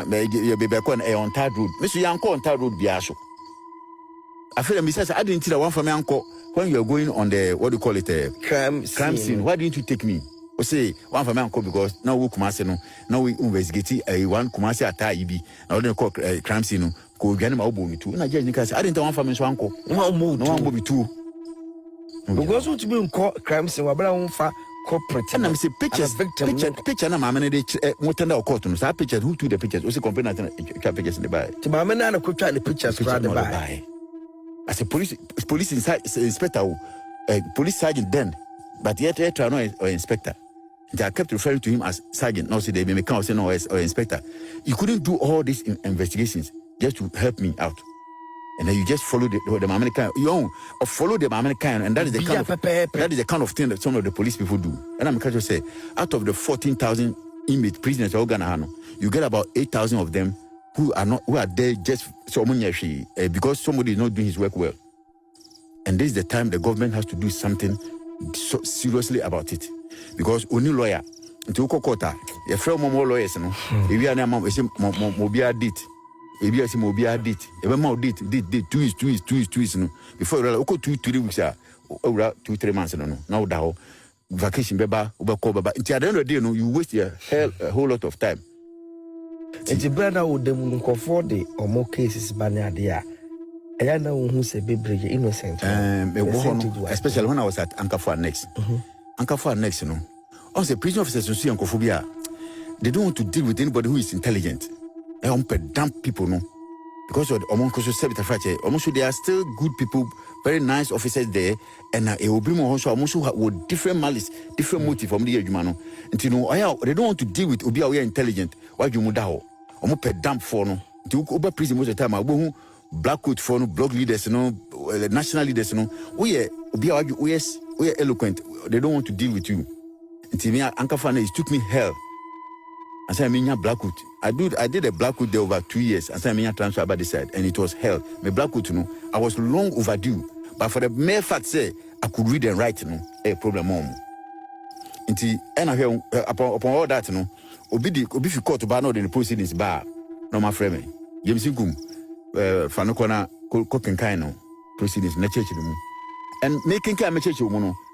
baby on Tide Road. Mr. Yanko on Tide Road, Biasho. I feel like I didn't tell one from my uncle when you are going on the, what do you call it, crime scene. Why didn't you take me? Or say, one from my uncle, because now we come now we investigate one Kumasi at IB. Now they call crime scene. Go get him out me too. And I didn't tell one from my uncle. No one will be too. Because what you mean, crime scene, what about corporate and I'm say picture na mama de mutanda o court no say picture who to the pictures we say complain at pictures in the buy to mama na ko twa the pictures crowd the buy as a police inspector police sergeant then but yet try no or inspector they kept referring to him as sergeant no say they may come say no or inspector. You couldn't do all these investigations just to help me out. And then you just follow the American, follow the American, and that is the kind of thing that some of the police people do. And I'm going to say, out of the 14,000 inmate prisoners of Ghana, you get about 8,000 of them who are there just because somebody is not doing his work well. And this is the time the government has to do something so seriously about it, because only lawyer until Kokota, your friend more lawyers, if you are now, mobile did. Ebi asi mo obi adit ebe ma date 2 weeks no before you go 2-3 weeks owura 2-3 months no now da ho vacation beba obeko baba until at the end of the day no you waste a whole lot of time. Enti brother wo dem nkofo de omo cases banya de a eya na wo hu se bebrege innocent especially when I was at Ankafor Annex. Ankafor Annex no on the prison officers so see Ankophobia they don't want to deal with anybody who is intelligent. Dump people no because of almost they are still good people, very nice officers there, and it will bring more also with different malice, different motive from the no. And you know, they don't want to deal with Obi are intelligent. Why you mudaho? Dump for no. To over prison most of the time. I black coat for no blog leaders, no national leaders, no. We are eloquent. They don't want to deal with you. Until me Ankafor, it took me hell. I said, Blackwood. I did a Blackwood there over 2 years. I said, transfer by the side, and it was hell. My Blackwood, you know, I was long overdue. But for the mere fact, say, I could read and write, you know, a problem home. Until, and I hear upon all that, you know, Obi fi court to bar no the proceedings bar. No, my friend, James Ingum, Fanokona, cooking kind of proceedings, in the church, and making kind of church,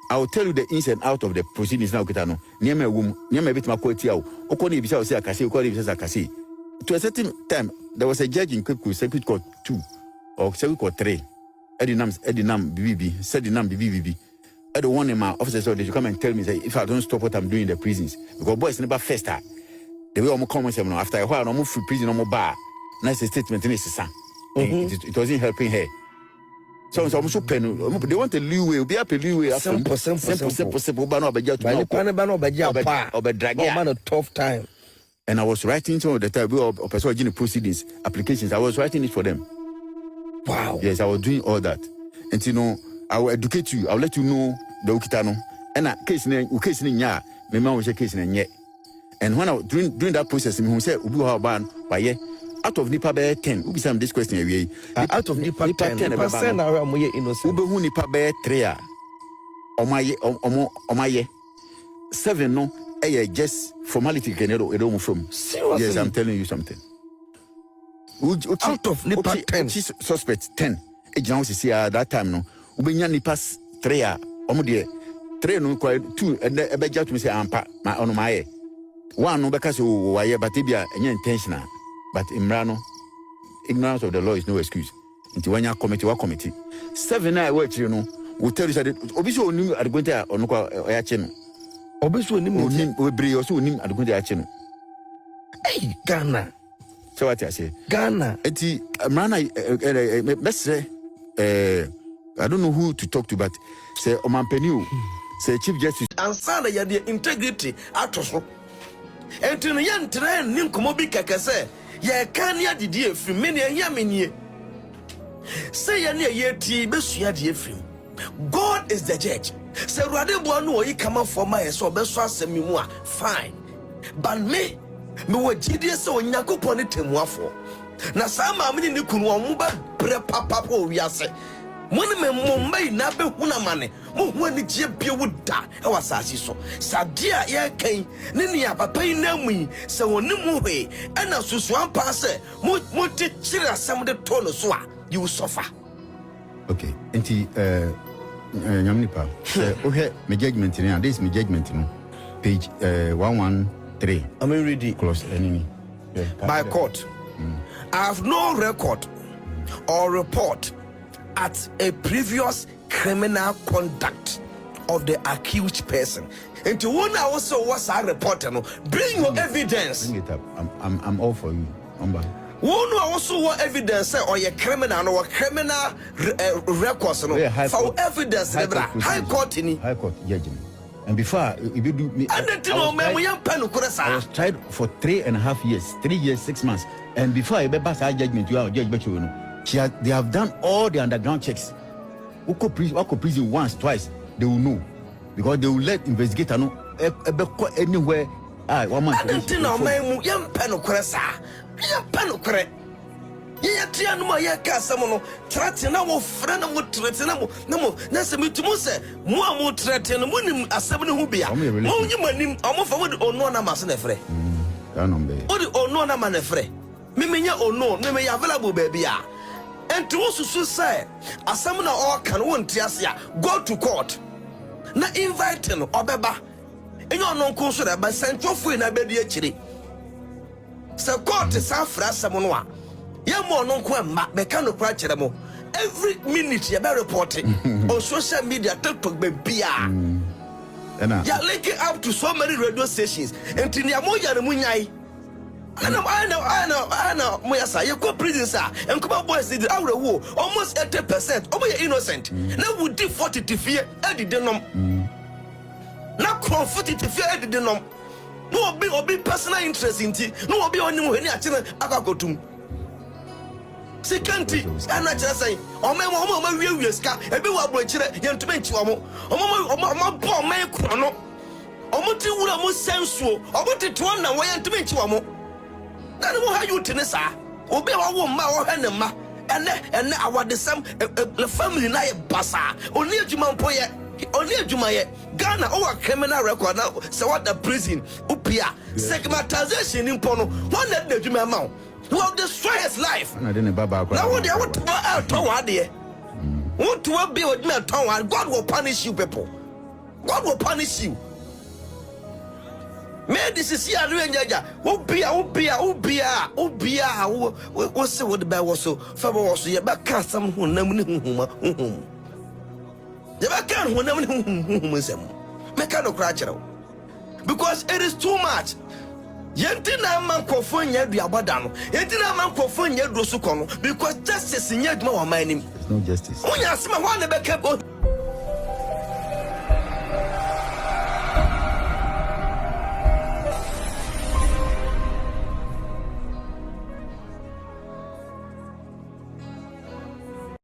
I will tell you the ins and out of the proceedings now. Kitano, near my bit my quality out. Okoni bisa say akasi, okoni bisa akasi. To a certain time, there was a judge in Circuit Court 2 or Circuit Court 3. Edinam BBB, said the name BBB. I don't want my officers so they should come and tell me say, if I don't stop what I'm doing in the prisons. Because boys never fester. The way I'm coming after a while, I'm free prison, I'm bar. Nice statement in this. It wasn't helping her. So I'm so pen. They want a leeway, be up a leeway. Simple, but no, a tough time. And I was writing some of the type of personal proceedings, applications. I was writing it for them. Wow. Yes, I was doing all that. And you know, I will educate you. I will let you know the Ukitano. And case in ya, my mom was a case in yet. And when I was during that process, who said, Ubu Haban, by ye, out of Nipa Bear 10, Ubi some this question away. Out of Nipa 10, Ubu Nipa Bear 3, or my ye 7 no, just formality can you from. Seriously? Yes, I'm telling you something. Out of Nipa 10 suspects 10. Ejina was see at that time no. Ubenya Nipas 3 omo 3 no 2 and ebeja to me say ampa my on my 1 no because why but bia enya intentional but imrano ignorance of the law is no excuse. Into when you committee 7 I watch you know will tell you that obiso onim adgonta onko oyache no obiso onim obri oso onim adgonta yache no. Hey Ghana. So what I say? Ghana. Eti Mrana let's say I don't know who to talk to, but say Omampeniu, say Chief Justice. And sana ya the integrity atoso. Enti no yan train nim komobi kakase. Ya kan ya didi efrim me ne ya menye. Say ya ne ye ti besua de efrim. God is the judge. Say Ruade bo no oyi kama for my so beso asemi mu a fine. But me wo gidie se Onyankopon ne temuafo. Na sama amini ni kunu omu ba bre papa po wiase. Moni me mombai na be hunamane. Mo huani tie bie wuda e wasasi so. Sadia ye kan ne nia papa yi na mu se woni mu hwe e na susu ampa se mo te chira sam de tono so a you will suffer. Okay, enti nyamnipa say ohe me judgment ni this me judgment no page 113. I mean read it. Close enemy. By court. I have no record or report at a previous criminal conduct of the accused person. And to one also was a reporter. Bring your evidence. Bring it up. I'm all for you. One also want evidence or your criminal or criminal records. For evidence, high court in high court judgment. And before if you do me, I was tried for 3.5 years, 3 years, 6 months. And before I pass our judgment, you are judge but you know. They have done all the underground checks. Who prison once, twice, they will know. Because they will let investigator know anywhere. One month. I don't know, my young penocressa. Young penocret. Yeah, no more someone threaten our friend would threaten no more. Nassim to Mose, more threaten the moon as 7 who be. Oh, you man, almost forward or no namasnefre. What or no namanefre? Mimia or no, Mimia available baby. And to also say, as someone or can want Tiasia go to court. Na invite him or beba. And you're non considered by Central Free na bedi chiri. So court is after someone. Yamo no kwa mekano kwa cheremo. Every minute you be reporting on social media TikTok be bia. Ya linking up to so many radio stations. And tinya moja na munyai. I know. Moyasa you go prison sir. And come boys did our war almost 80%. Omo you innocent. Now we did 40 to fear edit denom. Now comfort to fear edit denom. No be personal interest in tea. No be on you any achina akakotum. Sekanti ana chasai o me mo wiewie ska e be wa brochire yentume nchi omo bo me krono omo ti wura mo sensuo omo ti to na wo yentume nchi omo na no ha you tenesa obi wa wo ma wo hwe ne ma ene awadesam the family na ye basa oni adwuma mpo ye oni adwuma ye Ghana our criminal record now say what the prison upia stigmatization in pono one na adwuma ma will destroy his life. Now what they want to want to be with me at God will punish you people. God will punish you. Medicine ya no enjaja. Obia wo se wo de ba wo so fa wo so ye ba ka sam honam ni honhuma honhum. Ye ba ka honam ni honhum sem. Meka no kra kire wo. Because it is too much. Yenti na man kofo nya duabada no. Yenti na man kofo nya do so kono because justice nya duma wa man nim. It's no justice. Onya asema wa na be ka